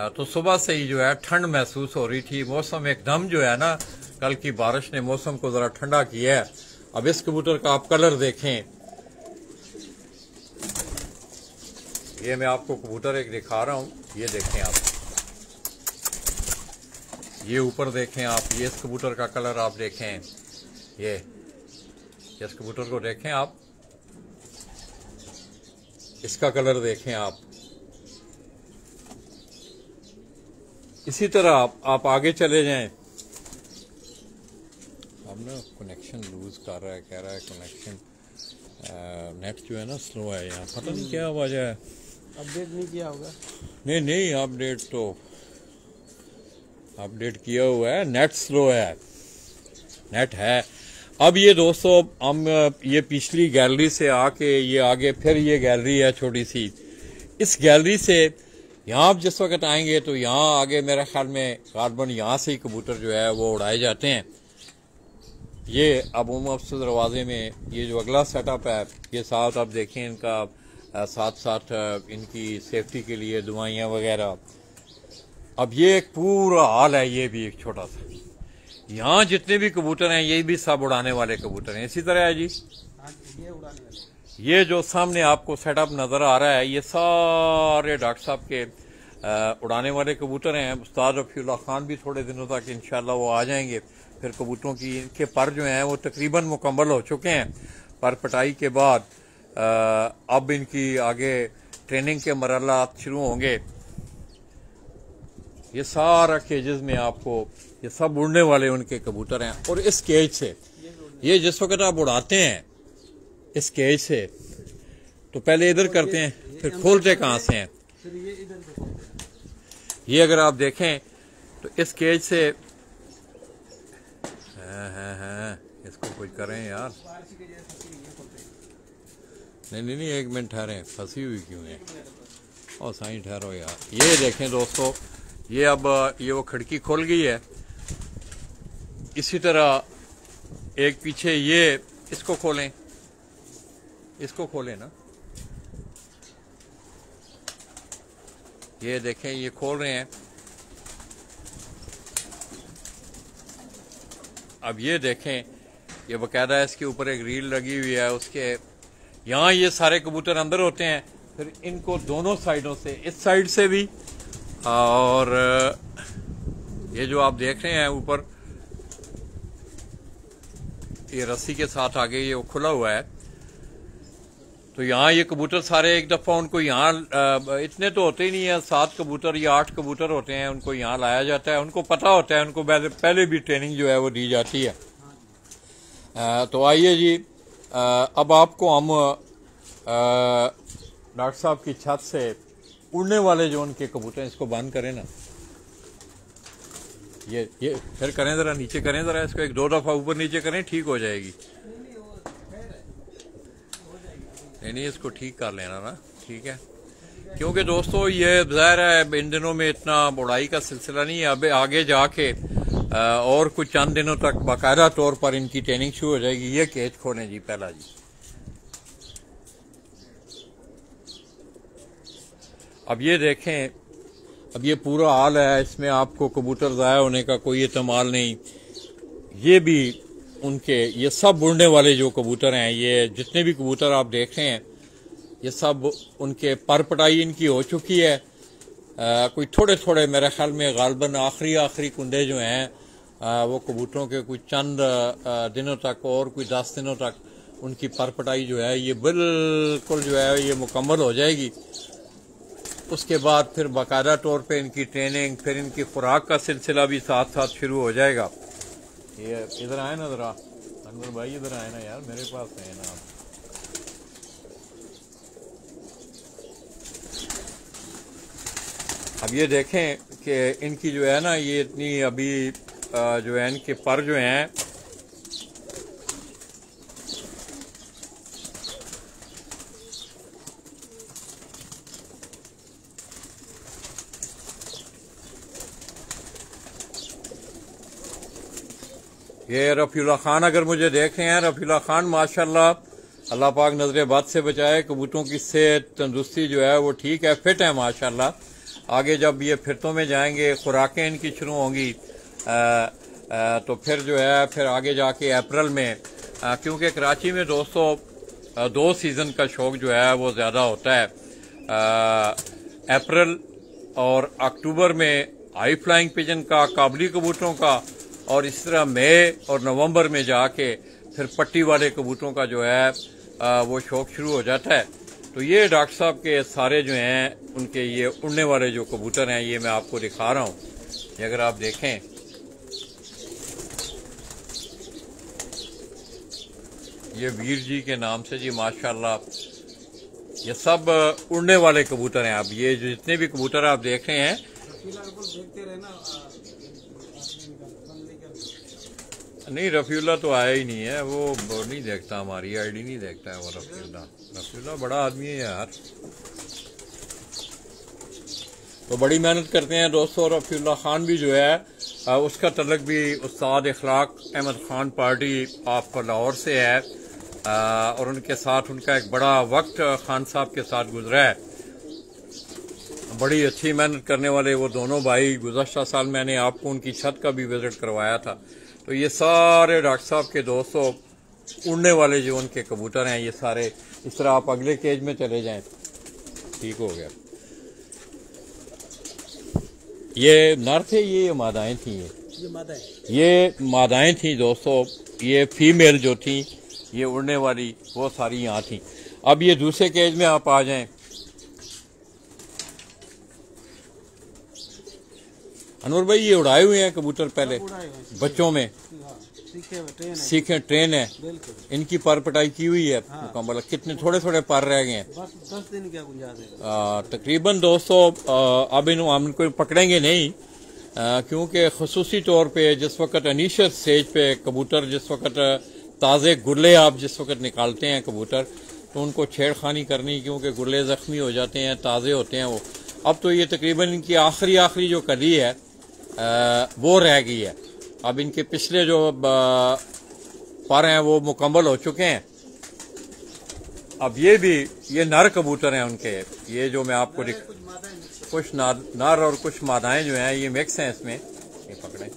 तो सुबह से ही जो है ठंड महसूस हो रही थी। मौसम एकदम जो है ना, कल की बारिश ने मौसम को जरा ठंडा किया है। अब इस कबूतर का आप कलर देखें, ये मैं आपको कबूतर एक दिखा रहा हूँ, ये देखें आप, ये ऊपर देखें आप, ये इस कबूतर का कलर आप देखें, इस कबूतर को देखें आप, इसका कलर देखें आप। इसी तरह आप आगे चले जाएं। अब ना कनेक्शन लूज कर रहा है, कह रहा है कनेक्शन नेट जो है ना स्लो है यहाँ, पता नहीं क्या वजह है। अपडेट नहीं किया होगा। नहीं अपडेट तो अपडेट किया हुआ है, नेट स्लो है, नेट है। अब ये दोस्तों हम ये पिछली गैलरी से आके ये आगे फिर ये गैलरी है छोटी सी, इस गैलरी से यहाँ आप जिस वक्त आएंगे तो यहाँ आगे मेरे ख्याल में गालबन यहाँ से ही कबूतर जो है वो उड़ाए जाते हैं। ये अब अफसर दरवाजे में ये जो अगला सेटअप है, ये साथ आप देखें इनका साथ साथ इनकी सेफ्टी के लिए दवाइयाँ वगैरह। अब ये एक पूरा हाल है, ये भी एक छोटा सा। यहाँ जितने भी कबूतर हैं ये भी सब उड़ाने वाले कबूतर हैं। इसी तरह है जी, ये उड़ाने वाले, ये जो सामने आपको सेटअप नजर आ रहा है ये सारे डॉक्टर साहब के उड़ाने वाले कबूतर हैं। उस्ताद रफीउल्लाह खान भी थोड़े दिनों तक इंशाल्लाह वो आ जाएंगे। फिर कबूतरों की इनके पर जो हैं वो तकरीबन मुकम्मल हो चुके हैं। पर पटाई के बाद अब इनकी आगे ट्रेनिंग के मरहलात शुरू होंगे। ये सारा केजेस में आपको ये सब उड़ने वाले उनके कबूतर हैं। और इस केज से ये जिस वक्त आप उड़ाते हैं इस केज से, तो पहले इधर करते हैं, फिर खोलते कहाँ से हैं। फिर ये इधर से खोलते हैं। ये अगर आप देखें तो इस केज से इसको कुछ करें यार। नहीं एक मिनट ठहरें, फंसी हुई क्यों है? और साईं ठहरो यार। ये देखें दोस्तों, ये अब ये वो खिड़की खोल गई है। इसी तरह एक पीछे ये, इसको खोलें, इसको खोलें ना, ये देखें ये खोल रहे हैं। अब ये देखें, ये बकायदा इसके ऊपर एक रील लगी हुई है, उसके यहाँ ये सारे कबूतर अंदर होते हैं। फिर इनको दोनों साइडों से, इस साइड से भी, और ये जो आप देख रहे हैं ऊपर ये रस्सी के साथ आगे ये खुला हुआ है, तो यहाँ ये कबूतर सारे एक दफा उनको यहाँ इतने तो होते ही नहीं है, 7 कबूतर या 8 कबूतर होते हैं, उनको यहाँ लाया जाता है। उनको पता होता है, उनको पहले भी ट्रेनिंग जो है वो दी जाती है। तो आइए जी, अब आपको हम डॉक्टर साहब की छत से उड़ने वाले जो उनके कबूतर हैं, इसको बंद करें ना, ये फिर करें जरा, नीचे करें जरा, इसको 1-2 दफा ऊपर नीचे करें, ठीक हो जाएगी। नहीं इसको ठीक कर लेना ना, ठीक है। क्योंकि दोस्तों ये ज़ाहिर है इन दिनों में इतना बुढ़ाई का सिलसिला नहीं है। अब आगे जाके और कुछ चंद दिनों तक बाकायदा तौर पर इनकी ट्रेनिंग शुरू हो जाएगी। ये केज खोलें जी पहला जी। अब ये देखें, अब ये पूरा हाल है, इसमें आपको कबूतर ज़ाया होने का कोई एहतमाल नहीं। ये भी उनके, ये सब उड़ने वाले जो कबूतर हैं, ये जितने भी कबूतर आप देख रहे हैं, ये सब उनके पर पटाई इनकी हो चुकी है। कोई थोड़े थोड़े मेरे ख्याल में गालबन आखिरी कुंडे जो हैं वो कबूतरों के कुछ चंद दिनों तक और कोई 10 दिनों तक उनकी पर पटाई जो है ये बिल्कुल जो है ये मुकम्मल हो जाएगी। उसके बाद फिर बाकायदा तौर पे इनकी ट्रेनिंग, फिर इनकी खुराक का सिलसिला भी साथ साथ शुरू हो जाएगा। ये इधर आए ना जरा, अनवर भाई इधर आए ना यार, मेरे पास है ना आप। अब ये देखें कि इनकी जो है ना ये इतनी अभी जो है इनके पर जो हैं ये रफीउल्लाह खान अगर मुझे देख रहे हैं, रफीउल्लाह खान माशाल्लाह, अल्लाह पाक नजर बद से बचाए, कबूतरों की सेहत तंदुरुस्ती जो है वो ठीक है, फिट है माशाल्लाह। आगे जब ये फिरतों में जाएंगे, खुराकें इनकी शुरू होंगी तो फिर जो है फिर आगे जाके अप्रैल में, क्योंकि कराची में दोस्तों 2 सीज़न का शौक जो है वो ज़्यादा होता है। अप्रैल और अक्टूबर में हाई फ्लाइंग पिजन का, काबली कबूतरों का, और इस तरह मई और नवंबर में जाके फिर पट्टी वाले कबूतरों का जो है वो शौक शुरू हो जाता है। तो ये डॉक्टर साहब के सारे जो हैं उनके ये उड़ने वाले जो कबूतर हैं ये मैं आपको दिखा रहा हूँ। ये अगर आप देखें ये वीर जी के नाम से जी माशाल्लाह ये सब उड़ने वाले कबूतर हैं। अब ये जितने भी कबूतर आप देख रहे हैं नहीं, रफीउल्ला तो आया ही नहीं है, वो नहीं देखता, हमारी आईडी नहीं देखता है वो रफीउल्ला बड़ा आदमी है यार, तो बड़ी मेहनत करते हैं दोस्तों। रफीउल्ला खान भी जो है उसका तल्लुक भी उस्ताद इखलाक अहमद खान पार्टी ऑफ लाहौर से है और उनके साथ उनका एक बड़ा वक्त खान साहब के साथ गुजरा है। बड़ी अच्छी मेहनत करने वाले वो दोनों भाई, गुज़श्ता साल मैंने आपको उनकी छत का भी विजिट करवाया था। तो ये सारे डॉक्टर साहब के दोस्तों उड़ने वाले जो उनके कबूतर हैं ये सारे इस तरह। आप अगले केज में चले जाएं, ठीक हो गया। ये नर थे, ये मादाएं थी, ये मादाएं थी दोस्तों। ये फीमेल जो थी ये उड़ने वाली वो सारी यहाँ थी। अब ये दूसरे केज में आप आ जाएं। अनवर भाई ये उड़ाए हुए हैं कबूतर पहले बच्चों में, सीखे ट्रेन है, इनकी पर पटाई की हुई है मुकम्मल। कितने थोड़े थोड़े पर रह गए हैं, बस 10 दिन क्या गुंजाइश है तकरीबन दोस्तों। अब हम इनको पकड़ेंगे नहीं क्योंकि खसूसी तौर पे जिस वक्त इनिशियल स्टेज पे कबूतर जिस वक्त ताज़े गुर्ले आप जिस वक्त निकालते हैं कबूतर तो उनको छेड़खानी करनी, क्योंकि गुर्ले जख्मी हो जाते हैं, ताज़े होते हैं वो। अब तो ये तकरीबन इनकी आखिरी जो कली है वो रह गई है। अब इनके पिछले जो पर हैं वो मुकम्मल हो चुके हैं। अब ये नर कबूतर हैं उनके, ये जो मैं आपको कुछ नर और कुछ मादाएं जो हैं ये मिक्स हैं इसमें। ये पकड़ें,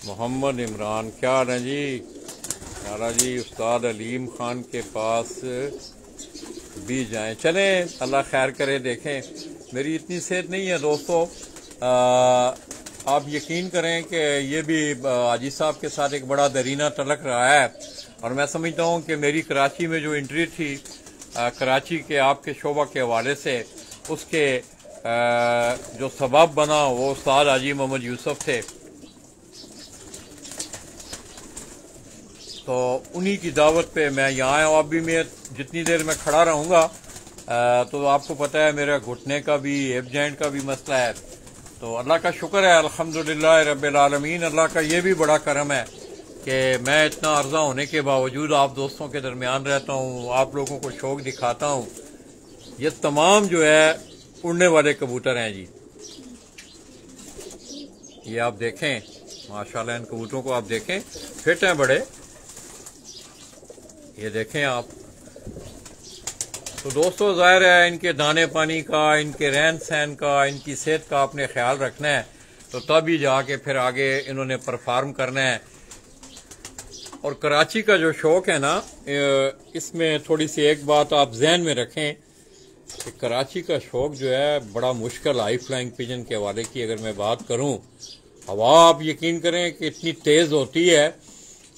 मोहम्मद इमरान क्या हाल है जी? नारा जी उस्ताद अलीम खान के पास भी जाएं, चलें, अल्लाह खैर करे। देखें मेरी इतनी सेहत नहीं है दोस्तों, आप यकीन करें कि ये भी हाजी साहब के साथ एक बड़ा दरीना तलक रहा है और मैं समझता हूँ कि मेरी कराची में जो एंट्री थी कराची के आपके शोबा के हवाले से उसके जो सबब बना वो उस्ताद हाजी मोहम्मद यूसुफ थे। तो उन्हीं की दावत पे मैं यहाँ आया हूँ। अभी मैं जितनी देर में खड़ा रहूँगा तो आपको पता है मेरा घुटने का भी हिप जॉइंट का भी मसला है। तो अल्लाह का शुक्र है अल्हम्दुलिल्लाह रब्बिल आलमीन, अल्लाह का ये भी बड़ा करम है कि मैं इतना अर्जा होने के बावजूद आप दोस्तों के दरमियान रहता हूँ, आप लोगों को शौक दिखाता हूँ। ये तमाम जो है उड़ने वाले कबूतर हैं जी। ये आप देखें माशाल्लाह, इन कबूतरों को आप देखें, फिट हैं बड़े, ये देखें आप। तो दोस्तों जाहिर है इनके दाने पानी का, इनके रहन सहन का, इनकी सेहत का आपने ख्याल रखना है, तो तभी जाके फिर आगे इन्होंने परफॉर्म करना है। और कराची का जो शौक है ना, इसमें थोड़ी सी एक बात आप जहन में रखें कि कराची का शौक जो है बड़ा मुश्किल। हाई फ्लाइंग पिजन के हवाले की अगर मैं बात करूं, हवा आप यकीन करें कि इतनी तेज होती है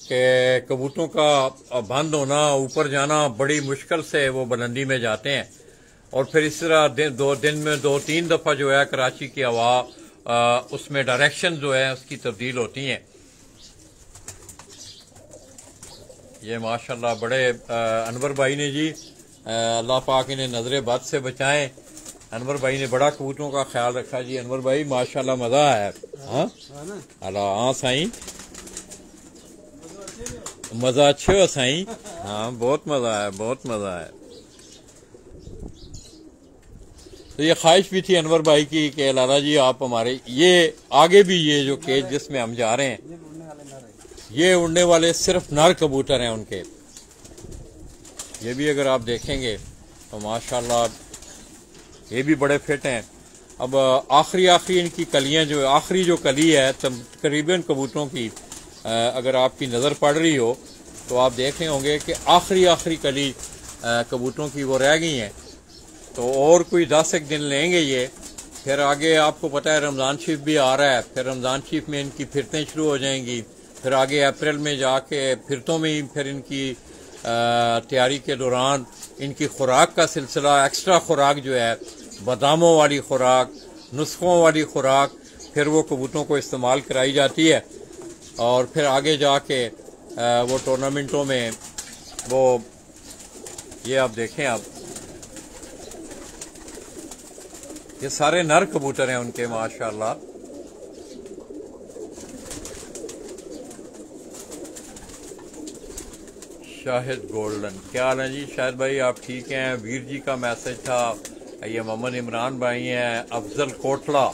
कि कबूतरों का बंद होना, ऊपर जाना बड़ी मुश्किल से वो बुलंदी में जाते हैं। और फिर इस तरह दिन में 2-3 दफा जो है कराची की हवा उसमें डायरेक्शन जो है उसकी तब्दील होती हैं। ये माशाल्लाह बड़े अनवर भाई ने जी, अल्लाह पाक इन्हें नजरे बद से बचाएं। अनवर भाई ने बड़ा कबूतरों का ख्याल रखा जी। अनवर भाई माशाल्लाह मजा आया। हाँ हाँ साईं, मजा अच्छे हो साईं। हाँ बहुत मजा आया, बहुत मजा आया। तो ये ख्वाहिश भी थी अनवर भाई की कि लाला जी आप हमारे ये आगे भी ये जो केज जिसमें हम जा रहे हैं ये उड़ने वाले सिर्फ नर कबूतर हैं उनके। ये भी अगर आप देखेंगे तो माशाल्लाह ये भी बड़े फिट हैं। अब आखिरी इनकी कलियां जो आखिरी जो कली है तकरीबन कबूतरों की अगर आपकी नज़र पड़ रही हो तो आप देख रहे होंगे कि आखिरी कली कबूतरों की वो रह गई हैं। तो और कोई 10 एक दिन लेंगे ये, फिर आगे आपको पता है रमज़ान शरीफ भी आ रहा है, फिर रमज़ान शरीफ में इनकी फिरतें शुरू हो जाएंगी, फिर आगे अप्रैल में जाके फिरतों में ही फिर इनकी तैयारी के दौरान इनकी खुराक का सिलसिला, एक्स्ट्रा खुराक जो है, बादामों वाली खुराक, नुस्खों वाली खुराक, फिर वो कबूतरों को इस्तेमाल कराई जाती है और फिर आगे जाके वो टूर्नामेंटों में वो, ये आप देखें, आप ये सारे नर कबूतर हैं उनके माशाल्लाह। शाहिद गोल्डन, क्या हाल है जी शाहिद भाई, आप ठीक हैं? वीर जी का मैसेज था, ये मोहम्मद इमरान भाई हैं। अफजल कोटला,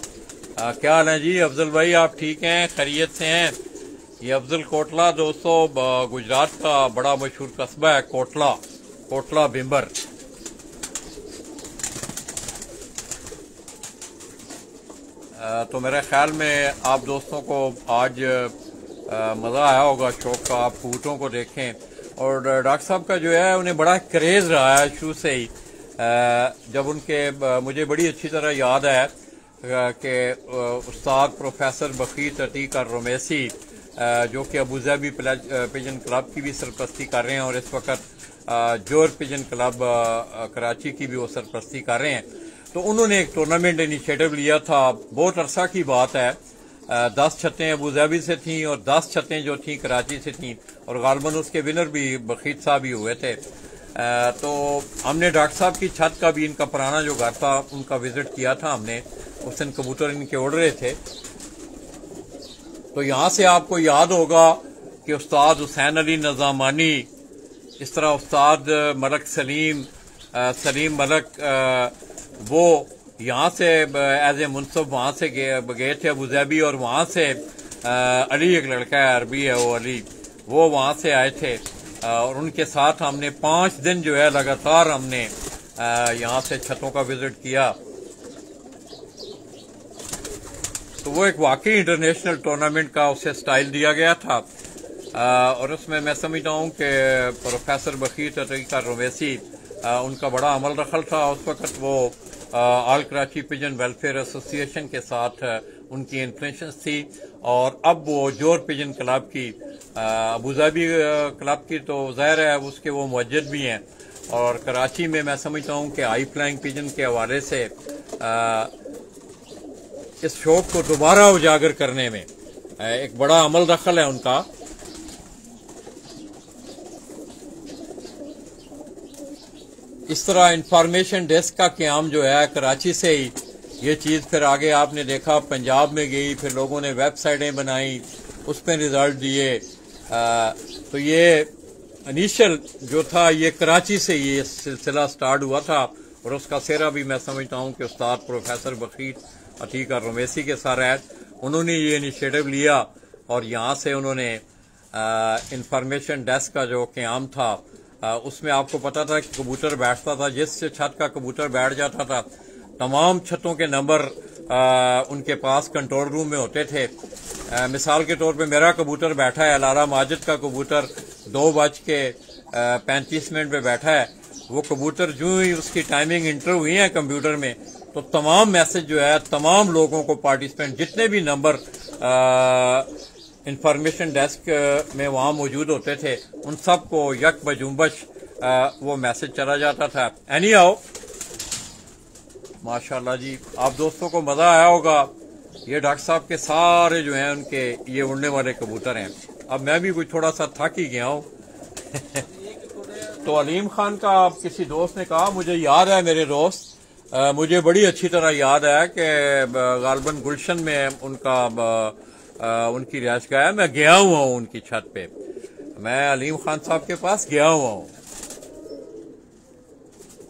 क्या हाल है जी अफजल भाई, आप ठीक हैं, खैरियत से हैं? ये अफजल कोटला दोस्तों गुजरात का बड़ा मशहूर कस्बा है कोटला, कोटला बिम्बर। तो मेरे ख्याल में आप दोस्तों को आज मज़ा आया होगा शौक का, आप कबूतरों को देखें। और डॉक्टर साहब का जो है उन्हें बड़ा क्रेज़ रहा है शुरू से ही, जब उनके मुझे बड़ी अच्छी तरह याद है कि उस्ताद प्रोफेसर बखीत अतीक रोमेसी जो कि अबू धाबी पिजन क्लब की भी सरपरस्ती कर रहे हैं और इस वक्त जोर पिजन क्लब कराची की भी वो सरपरस्ती कर रहे हैं, तो उन्होंने एक टूर्नामेंट इनिशिएटिव लिया था। बहुत अरसा की बात है, 10 छतें अबू धाबी से थीं और 10 छतें जो थीं कराची से थीं और गालबन उसके विनर भी बखीत साहब ही हुए थे। तो हमने डॉक्टर साहब की छत का भी, इनका पुराना जो घर था उनका विजिट किया था हमने, उस दिन कबूतर इनके उड़ रहे थे। तो यहाँ से आपको याद होगा कि उस्ताद हुसैन अली नज़ामानी, इस तरह उस्ताद मलक सलीम मलक, वो यहाँ से एज ए मुनसब वहाँ से गए थे अबू धाबी, और वहाँ से अली, एक लड़का है अरबी है वो अली, वो वहाँ से आए थे और उनके साथ हमने 5 दिन जो है लगातार हमने यहाँ से छतों का विजिट किया। तो वो एक वाकई इंटरनेशनल टूर्नामेंट का उसे स्टाइल दिया गया था और उसमें मैं समझता हूँ कि प्रोफेसर बखीत अतीक रोमेसी उनका बड़ा अमल दखल था। उस वक्त वो all Karachi pigeon welfare association के साथ उनकी इन्फ्लुएंस थी और अब वो जोर पिजन क्लब की, अबू धाबी क्लब की तो ज़ाहिर है उसके वो मुअज्जिद भी हैं, और कराची में मैं समझता हूँ कि हाई फ्लाइंग पिजन के हवाले से इस शौक को दोबारा उजागर करने में एक बड़ा अमल दखल है उनका। इस तरह इंफॉर्मेशन डेस्क का क़याम जो है कराची से ही, ये चीज़ फिर आगे आपने देखा पंजाब में गई, फिर लोगों ने वेबसाइटें बनाई, उस पर रिजल्ट दिए। तो ये इनिशियल जो था ये कराची से ये सिलसिला स्टार्ट हुआ था और उसका सेहरा भी मैं समझता हूँ कि उस्ताद प्रोफेसर बखीत अतीक रोमेसी के साथ उन्होंने ये इनिशिएटिव लिया और यहाँ से उन्होंने इंफॉर्मेशन डेस्क का जो क़याम था उसमें आपको पता था कि कबूतर बैठता था, जिस छत का कबूतर बैठ जाता था तमाम छतों के नंबर उनके पास कंट्रोल रूम में होते थे। मिसाल के तौर पे मेरा कबूतर बैठा है, अलारा माजिद का कबूतर 2:35 पे बैठा है। वो कबूतर जो ही उसकी टाइमिंग इंटर हुई है कंप्यूटर में तो तमाम मैसेज जो है तमाम लोगों को, पार्टिसिपेंट जितने भी नंबर इंफॉर्मेशन डेस्क में वहाँ मौजूद होते थे उन सब को यक बजुम्बश वो मैसेज चला जाता था। एनी हाउ माशाल्लाह जी, आप दोस्तों को मज़ा आया होगा। ये डॉक्टर साहब के सारे जो हैं उनके ये उड़ने वाले कबूतर हैं। अब मैं भी कुछ थोड़ा सा थक ही गया हूँ तो अलीम खान का किसी दोस्त ने कहा, मुझे याद है मेरे दोस्त, मुझे बड़ी अच्छी तरह याद है कि गालबन गुलशन में उनकी रिहाइश गाह है, मैं गया हुआ हूँ उनकी छत पे, मैं अलीम खान साहब के पास गया हुआ हूँ।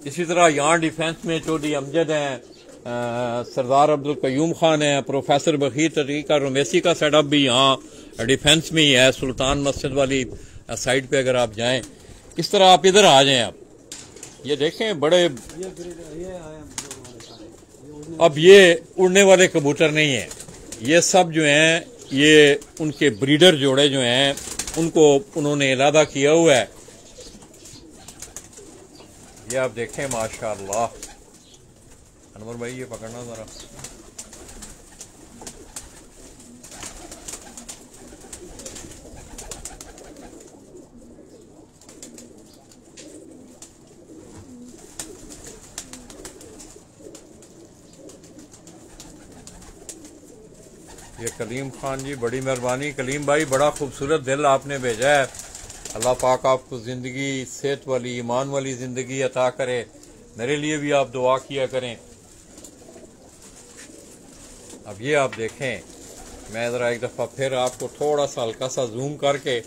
इसी तरह यहाँ डिफेंस में चौधरी अमजद हैं, सरदार अब्दुल कयूम खान है, प्रोफेसर बखीत अतीक रोमेसी का सेटअप भी यहाँ डिफेंस में ही है, सुल्तान मस्जिद वाली साइड पे अगर आप जाएं। इस तरह आप इधर आ जाएं, आप ये देखें बड़े, अब ये उड़ने वाले कबूतर नहीं है, ये सब जो हैं ये उनके ब्रीडर जोड़े जो हैं उनको उन्होंने इलादा किया हुआ है। ये आप देखें माशाअल्लाह। अनवर भाई ये पकड़ना जरा। ये कलीम खान जी, बड़ी मेहरबानी कलीम भाई, बड़ा खूबसूरत दिल आपने भेजा है। अल्लाह पाक आपको ज़िंदगी सेहत वाली, ईमान वाली ज़िंदगी अता करे। मेरे लिए भी आप दुआ किया करें। अब ये आप देखें, मैं ज़रा एक दफ़ा फिर आपको थोड़ा सा हल्का सा जूम करके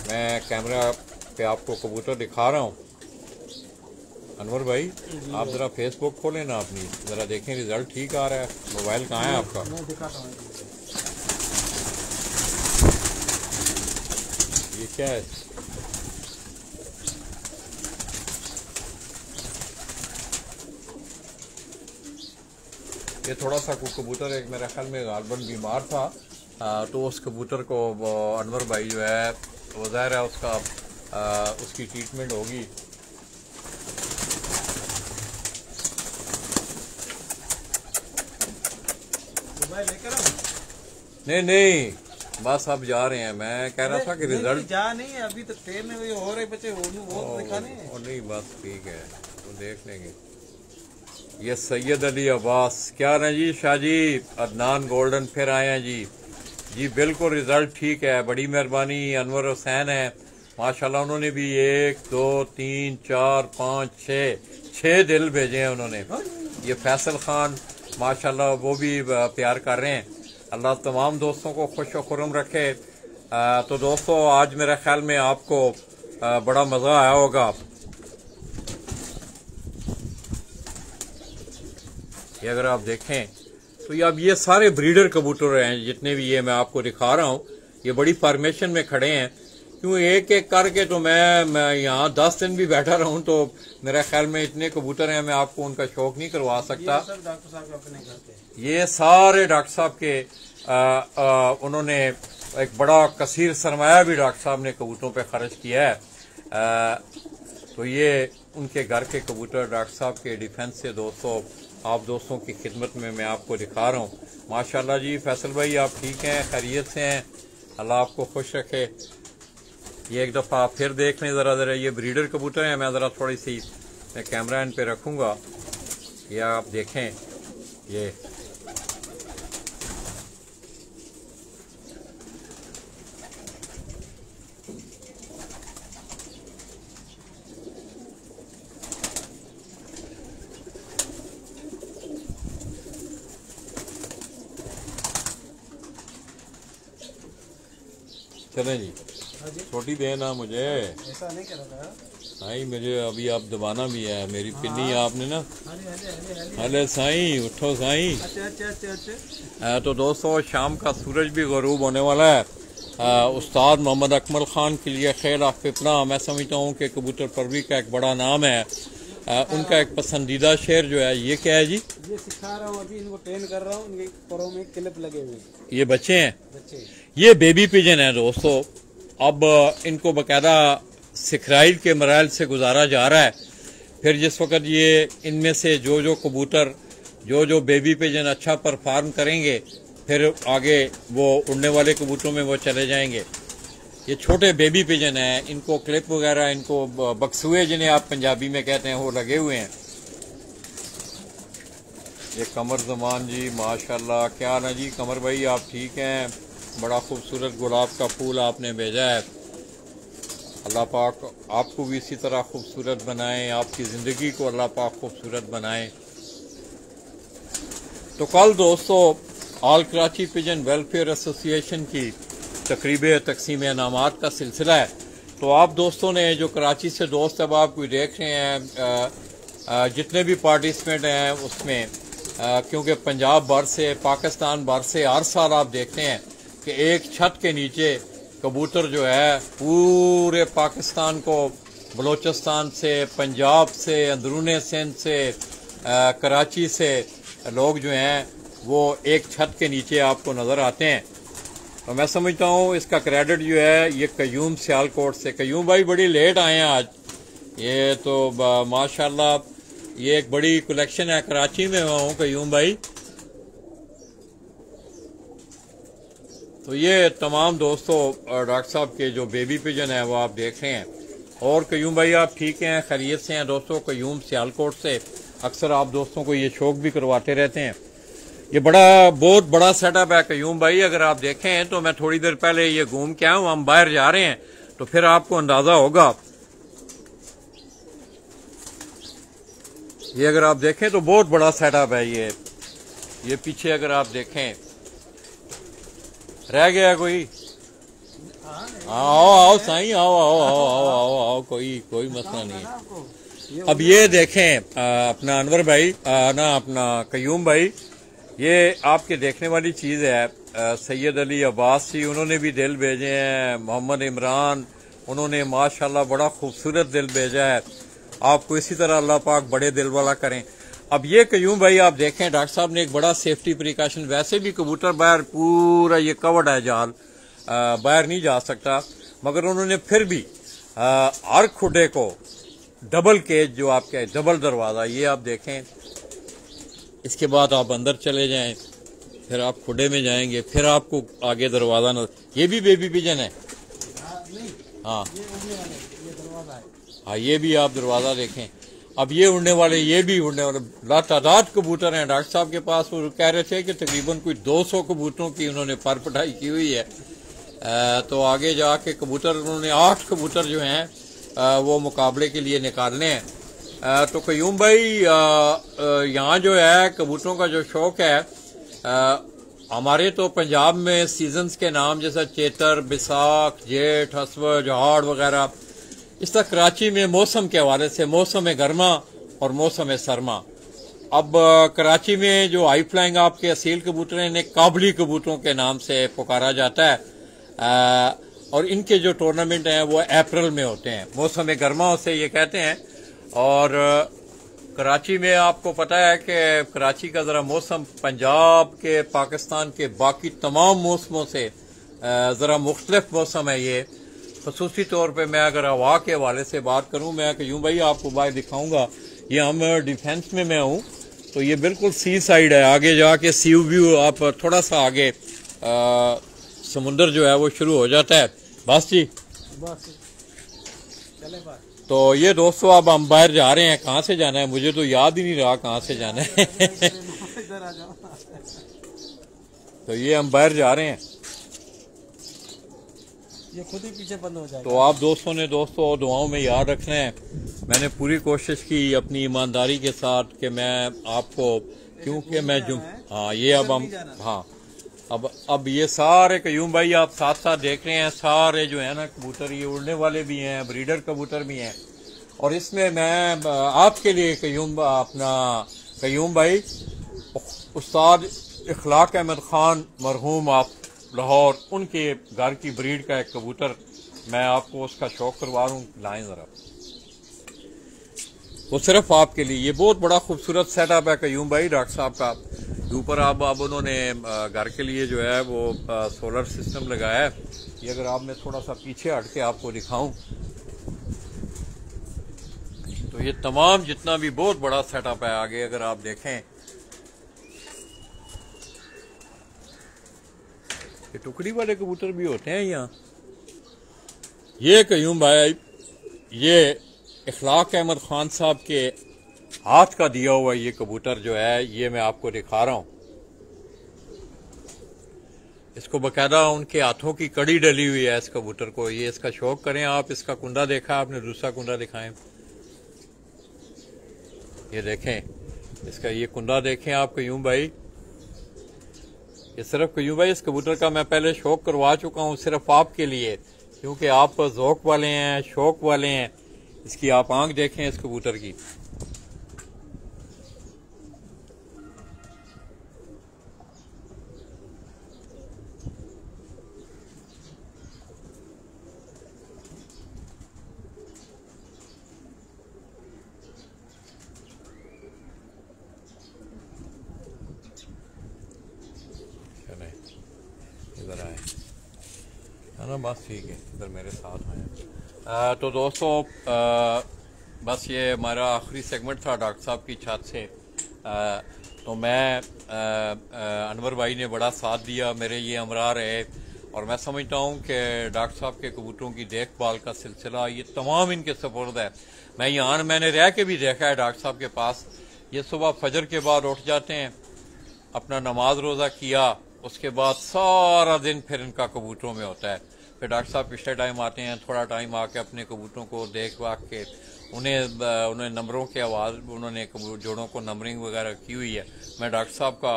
मैं कैमरा पे आपको कबूतर दिखा रहा हूँ। अनवर भाई, आप ज़रा फेसबुक खोलें ना अपनी, ज़रा देखें रिजल्ट ठीक आ रहा है। मोबाइल कहाँ है आपका? मैं दिखाता हूँ। ये क्या है? ये थोड़ा सा कबूतर एक मेरे ख्याल में गालबन बीमार था, तो उस कबूतर को अनवर भाई जो है वो ज़ाहिर है उसका उसकी ट्रीटमेंट होगी। नहीं, बस अब जा रहे हैं। मैं कह रहा था कि रिजल्ट जा नहीं है अभी, तो ट्रेन में हो रहे बच्चे वो दिखाने हैं। नहीं बस ठीक है, तो देख लेंगे। ये सैयद अली अब्बास, क्या ना जी शाह जी, अदनान गोल्डन फिर आए हैं जी बिल्कुल रिजल्ट ठीक है, बड़ी मेहरबानी। अनवर हुसैन है माशाल्लाह, उन्होंने भी 1 2 3 4 5 6 दिल भेजे हैं उन्होंने। ये फैसल खान माशाल्लाह वो भी प्यार कर रहे हैं। अल्लाह तमाम दोस्तों को खुश व खुर्रम रखे। तो दोस्तों आज मेरे ख्याल में आपको बड़ा मज़ा आया होगा। ये अगर आप देखें तो ये अब ये सारे ब्रीडर कबूतर हैं जितने भी ये मैं आपको दिखा रहा हूँ, ये बड़ी फॉर्मेशन में खड़े हैं। क्यों एक एक करके तो मैं यहाँ 10 दिन भी बैठा रहूं तो मेरे ख्याल में इतने कबूतर हैं, मैं आपको उनका शौक नहीं करवा सकता। ये सब डॉक्टर साहब अपने घर के, ये सारे डॉक्टर साहब के उन्होंने एक बड़ा कसीर सरमाया भी डॉक्टर साहब ने कबूतरों पे खर्च किया है। तो ये उनके घर के कबूतर डॉक्टर साहब के डिफेंस से दोस्तों आप दोस्तों की खिदमत में मैं आपको दिखा रहा हूँ। माशाल्लाह जी फैसल भाई आप ठीक हैं, खैरियत से हैं, अल्लाह आपको खुश रखे। ये एक दफ़ा आप फिर देख लें ज़रा ये ब्रीडर कबूतर हैं। मैं ज़रा थोड़ी सी मैं कैमरा इन पे रखूँगा, ये आप देखें। ये चलें जी, छोटी देना मुझे, ऐसा नहीं कर रहा था साईं, मुझे अभी आप दबाना भी है मेरी पिन्नी आपने ना। अरे साईं उठो साईं। अच्छा। तो दोस्तों शाम का सूरज भी गरूब होने वाला है। उस्ताद मोहम्मद अकमल खान के लिए खैर आफिफना, मैं समझता हूँ कि कबूतर परवी का एक बड़ा नाम है। उनका एक पसंदीदा शेर जो है ये क्या है जी? ये सिखा रहा हूँ अभी, इनको ट्रेन कर रहा हूँ, इनके पैरों में क्लिप लगे हुए। ये बच्चे हैं, ये बेबी पिजन है दोस्तों। अब इनको बकायदा सिखराइल के मराइल से गुजारा जा रहा है। फिर जिस वक्त ये इनमें से जो कबूतर जो बेबी पिजन अच्छा परफॉर्म करेंगे फिर आगे वो उड़ने वाले कबूतरों में वो चले जाएंगे। ये छोटे बेबी पिजन हैं, इनको क्लिप वगैरह, इनको बक्सुए जिन्हें आप पंजाबी में कहते हैं, वो लगे हुए हैं। ये कमर जमान जी माशाल्लाह, क्या ना जी कमर भाई आप ठीक हैं, बड़ा खूबसूरत गुलाब का फूल आपने भेजा है। अल्लाह पाक आपको भी इसी तरह खूबसूरत बनाए, आपकी ज़िंदगी को अल्लाह पाक खूबसूरत बनाए। तो कल दोस्तों all Karachi pigeon welfare association की तकरीब तकसीम इनामात का सिलसिला है। तो आप दोस्तों ने जो कराची से दोस्त अब आप कोई देख रहे हैं, जितने भी पार्टिसिपेंट हैं उसमें, क्योंकि पंजाब भर से, पाकिस्तान भर से हर साल आप देखते हैं कि एक छत के नीचे कबूतर जो है पूरे पाकिस्तान को, बलोचिस्तान से, पंजाब से, अंदरूने सिंध से, कराची से लोग जो हैं वो एक छत के नीचे आपको नज़र आते हैं। तो मैं समझता हूँ इसका क्रेडिट जो है ये कयूम सियालकोट से। कयूम भाई बड़ी लेट आए हैं आज, ये तो माशाल्लाह ये एक बड़ी कलेक्शन है। कराची में मैं हूँ कयूम भाई। तो ये तमाम दोस्तों डॉक्टर साहब के जो बेबी पिजन है वो आप देख रहे हैं। और कयूम भाई आप ठीक हैं, खैरियत से हैं दोस्तों? कयूम सियालकोट से अक्सर आप दोस्तों को ये शौक भी करवाते रहते हैं। ये बहुत बड़ा सेटअप है कयूम भाई। अगर आप देखें तो मैं थोड़ी देर पहले ये घूम के आया हूं, हम बाहर जा रहे हैं तो फिर आपको अंदाजा होगा। ये अगर आप देखें तो बहुत बड़ा सेटअप है ये पीछे अगर आप देखें। रह गया कोई? आओ साईं, आओ, कोई मसला नहीं है। अब ये देखें अपना अनवर भाई अपना कयूम भाई, ये आपके देखने वाली चीज है। सैयद अली अब्बास जी, उन्होंने भी दिल भेजे हैं। मोहम्मद इमरान, उन्होंने माशाल्लाह बड़ा खूबसूरत दिल भेजा है। आपको इसी तरह अल्लाह पाक बड़े दिल वाला करें। अब ये कयूम भाई आप देखें, डॉक्टर साहब ने एक बड़ा सेफ्टी प्रिकॉशन, वैसे भी कबूतर बाहर पूरा ये कवर्ड है जाल, बाहर नहीं जा सकता, मगर उन्होंने फिर भी हर खुडे को डबल केज, जो आपके डबल दरवाजा, ये आप देखें। इसके बाद आप अंदर चले जाएं, फिर आप खुडे में जाएंगे, फिर आपको आगे दरवाजा न, ये भी बेबी पिजन है। हाँ हाँ, ये भी आप दरवाजा देखें। अब ये उड़ने वाले, ये भी उड़ने वाले लातादाद कबूतर हैं डॉक्टर साहब के पास। वो कह रहे थे कि तकरीबन कोई 200 कबूतरों की उन्होंने पर पढ़ाई की हुई है। तो आगे जाके कबूतर उन्होंने 8 कबूतर जो हैं वो मुकाबले के लिए निकालने हैं। तो कयूम भाई यहाँ जो है कबूतरों का जो शौक है, हमारे तो पंजाब में सीजन्स के नाम जैसा चेतर, बिसाख, जेठ, हसव, जहाड़ वगैरह, इस तरह कराची में मौसम के हवाले से मौसम गर्मा और मौसम सरमा। अब कराची में जो हाई फ्लाइंग आपके असील कबूतर हैं, इन्हें काबली कबूतरों के नाम से पुकारा जाता है। और इनके जो टूर्नामेंट हैं वो अप्रैल में होते हैं, मौसम गर्मा से ये कहते हैं। और कराची में आपको पता है कि कराची का जरा मौसम पंजाब के, पाकिस्तान के बाकी तमाम मौसमों से जरा मुख्तलिफ मौसम है ये। खसूसी तौर पे मैं अगर हवा के हवाले से बात करूं, मैं यूं भाई आपको बाहर दिखाऊंगा, ये हम डिफेंस में मैं हूं, तो ये बिल्कुल सी साइड है। आगे जाके सी व्यू आप थोड़ा सा आगे समुंदर जो है वो शुरू हो जाता है। बस जी, बस चले बाहर। तो ये दोस्तों अब हम बाहर जा रहे हैं। कहाँ से जाना है मुझे तो याद ही नहीं रहा कहाँ से जाना है। इधर आ जाओ। तो ये हम बाहर जा रहे हैं, ये खुद ही पीछे बंद हो जाएगा। तो आप दोस्तों ने दुआओं में याद रखना है। मैंने पूरी कोशिश की अपनी ईमानदारी के साथ कि मैं आपको, क्योंकि मैं हाँ ये अब हम हाँ अब ये सारे कयूम भाई आप साथ साथ देख रहे हैं, सारे जो है ना कबूतर, ये उड़ने वाले भी हैं, ब्रीडर कबूतर भी हैं। और इसमें मैं आपके लिए कयूम भाई उस्ताद इखलाक अहमद खान मरहूम आप लाहौर, उनके घर की ब्रीड का एक कबूतर मैं आपको उसका शौक करवा रहा हूँ। लाएं जरा, वो सिर्फ आपके लिए। ये बहुत बड़ा खूबसूरत सेटअप है कयूम भाई डॉक्टर साहब का। ऊपर अब उन्होंने घर के लिए जो है वो सोलर सिस्टम लगाया है। ये अगर आप मैं थोड़ा सा पीछे हट के आपको दिखाऊं तो ये तमाम जितना भी बहुत बड़ा सेटअप है आगे अगर आप देखें, ये टुकड़ी वाले कबूतर भी होते हैं यहाँ। ये कयूम भाई, ये इखलाक अहमद खान साहब के हाथ का दिया हुआ ये कबूतर जो है, ये मैं आपको दिखा रहा हूं। इसको बकायदा उनके हाथों की कड़ी डली हुई है इस कबूतर को। ये इसका शौक करें आप। इसका कुंडा देखा आपने, दूसरा कुंडा दिखाएं, ये देखें इसका ये कुंडा देखें आप कयूम भाई। ये सिर्फ कयूम भाई इस कबूतर का मैं पहले शौक करवा चुका हूँ सिर्फ आपके लिए, क्योंकि आप ज़ौक वाले हैं, शौक वाले हैं। इसकी आप आंख देखें इस कबूतर की। इधर आए है ना, बस ठीक है, इधर मेरे साथ आए। तो दोस्तों बस ये हमारा आखिरी सेगमेंट था डॉक्टर साहब की छत से। तो मैं अनवर भाई ने बड़ा साथ दिया, मेरे ये हमरा रहे, और मैं समझता हूँ कि डॉक्टर साहब के कबूतरों की देखभाल का सिलसिला ये तमाम इनके सपुर्द है। मैंने रह के भी देखा है डॉक्टर साहब के पास। ये सुबह फजर के बाद उठ जाते हैं अपना नमाज रोज़ा किया, उसके बाद सारा दिन फिर इनका कबूतरों में होता है। फिर डॉक्टर साहब पिछले टाइम आते हैं, थोड़ा टाइम आके अपने कबूतरों को देख वाख के उन्हें नंबरों की आवाज़, उन्होंने जोड़ों को नंबरिंग वगैरह की हुई है। मैं डॉक्टर साहब का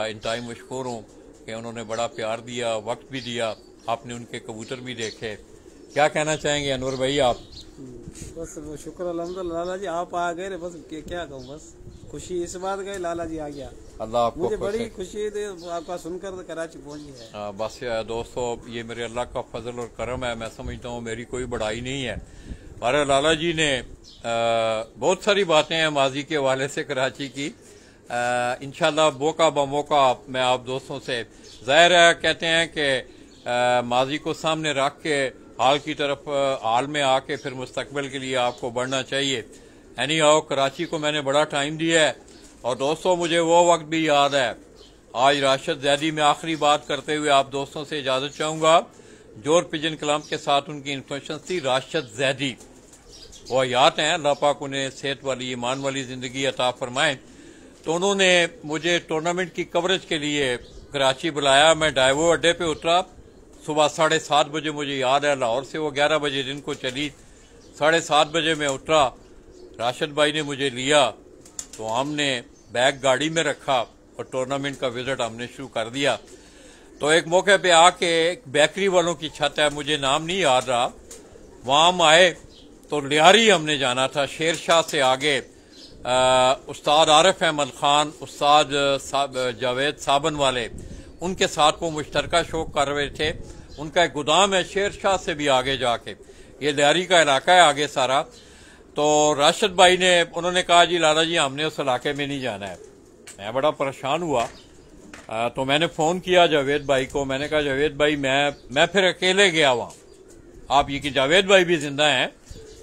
इन टाइम मशकूर हूँ कि उन्होंने बड़ा प्यार दिया, वक्त भी दिया, आपने उनके कबूतर भी देखे। क्या कहना चाहेंगे अनवर भाई आप? बस शुक्र अल्हम्दुलिल्लाह लाला जी, आप आ गए, बस क्या कहूँ, बस खुशी इस बात गई लाला जी आ गया। अल्लाह आपको मुझे बड़ी खुशी है आपका सुनकर कराची पहुंच गया है। बस दोस्तों, ये मेरे अल्लाह का फजल और करम है। मैं समझता हूँ मेरी कोई बड़ाई नहीं है। हमारे लाला जी ने बहुत सारी बातें हैं माजी के हवाले से कराची की। इंशाल्लाह मौका ब मौका मैं आप दोस्तों से, जाहिर है कहते हैं कि माजी को सामने रख के हाल में आके फिर मुस्तकबिल के लिए आपको बढ़ना चाहिए। एनी हाउ, कराची को मैंने बड़ा टाइम दिया है। और दोस्तों, मुझे वो वक्त भी याद है। आज राशिद जैदी में आखिरी बात करते हुए आप दोस्तों से इजाजत चाहूंगा। जोर पिजन कलाम के साथ उनकी इन्फॉर्मेशन थी राशिद जैदी, वो याद हैं, अल्लाह पाक उन्हें सेहत वाली ईमान वाली जिंदगी अता फरमाए। तो उन्होंने मुझे टूर्नामेंट की कवरेज के लिए कराची बुलाया। मैं डाइवो अड्डे पे उतरा सुबह 7:30 बजे, मुझे याद है। लाहौर से वो 11 बजे दिन को चली, 7:30 बजे मैं उतरा। राशिद भाई ने मुझे लिया तो हमने बैग गाड़ी में रखा और टूर्नामेंट का विजिट हमने शुरू कर दिया। तो एक मौके पे आके एक बेकरी वालों की छत है, मुझे नाम नहीं याद रहा, वहां हम आए तो लिहारी हमने जाना था। शेर शाह से आगे उस्ताद आरिफ अहमद खान, उस्ताद जावेद साबन वाले, उनके साथ वो मुश्तरका शो कर रहे थे। उनका एक गोदाम है शेर शाह से भी आगे जाके, ये लिहारी का इलाका है आगे सारा। तो राशिद भाई ने, उन्होंने कहा जी लाला जी हमने उस इलाके में नहीं जाना है। मैं बड़ा परेशान हुआ। तो मैंने फोन किया जावेद भाई को। मैंने कहा जावेद भाई मैं फिर अकेले गया वहां। आप ये कि जावेद भाई भी जिंदा हैं,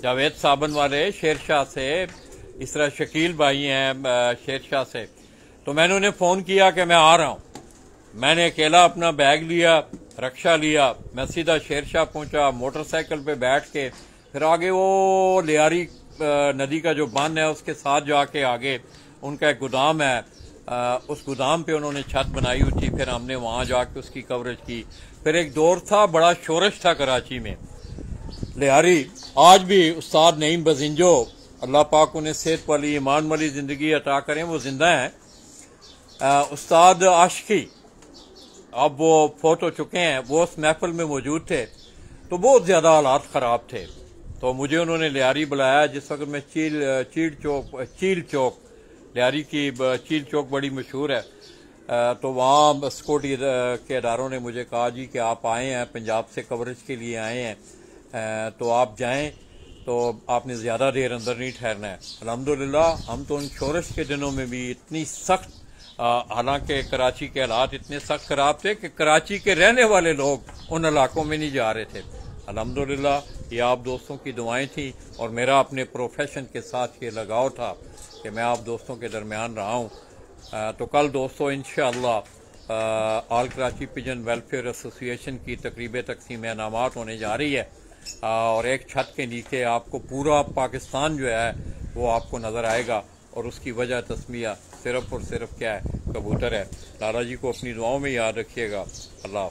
जावेद साबन वाले शेर शाह से, इस तरह शकील भाई हैं शेर शाह से। तो मैंने उन्हें फोन किया कि मैं आ रहा हूं। मैंने अकेला अपना बैग लिया, रक्षा लिया, मैं सीधा शेर शाह पहुंचा। मोटरसाइकिल पे बैठ के फिर आगे वो लियारी नदी का जो बांध है उसके साथ जाके आगे उनका एक गोदाम है, उस गोदाम पे उन्होंने छत बनाई हुई थी। फिर हमने वहां जाके उसकी कवरेज की। फिर एक दौर था, बड़ा शोरश था कराची में। लियारी आज भी उस्ताद नईम बजिंजो, अल्लाह पाक उन्हें सेहत वाली ईमान वाली जिंदगी अता करें, वो जिंदा हैं। उस्ताद आशिकी अब वो फोत हो चुके हैं, वो उस महफिल में मौजूद थे। तो बहुत ज्यादा हालात खराब थे। तो मुझे उन्होंने लियारी बुलाया। जिस वक्त मैं चील चौक लियारी की चील चौक बड़ी मशहूर है, तो वहाँ सिक्योरिटी के अदारों ने मुझे कहा जी कि आप आए हैं, पंजाब से कवरेज के लिए आए हैं, तो आप जाएं, तो आपने ज्यादा देर अंदर नहीं ठहरना है। अल्हम्दुलिल्लाह हम तो उन शोरश के दिनों में भी इतनी सख्त, हालांकि कराची के हालात इतने सख्त खराब थे कि कराची के रहने वाले लोग उन इलाकों में नहीं जा रहे थे। अल्हम्दुलिल्लाह ये आप दोस्तों की दुआएं थी और मेरा अपने प्रोफेशन के साथ ये लगाव था कि मैं आप दोस्तों के दरमियान रहा हूँ। तो कल दोस्तों इंशाअल्लाह all Karachi pigeon welfare association की तकरीब तकसीम इनामात होने जा रही है। और एक छत के नीचे आपको पूरा पाकिस्तान जो है वो आपको नजर आएगा। और उसकी वजह तस्मिया सिर्फ और सिर्फ क्या है, कबूतर है। लाला जी को अपनी दुआओं में याद रखिएगा। अल्लाह।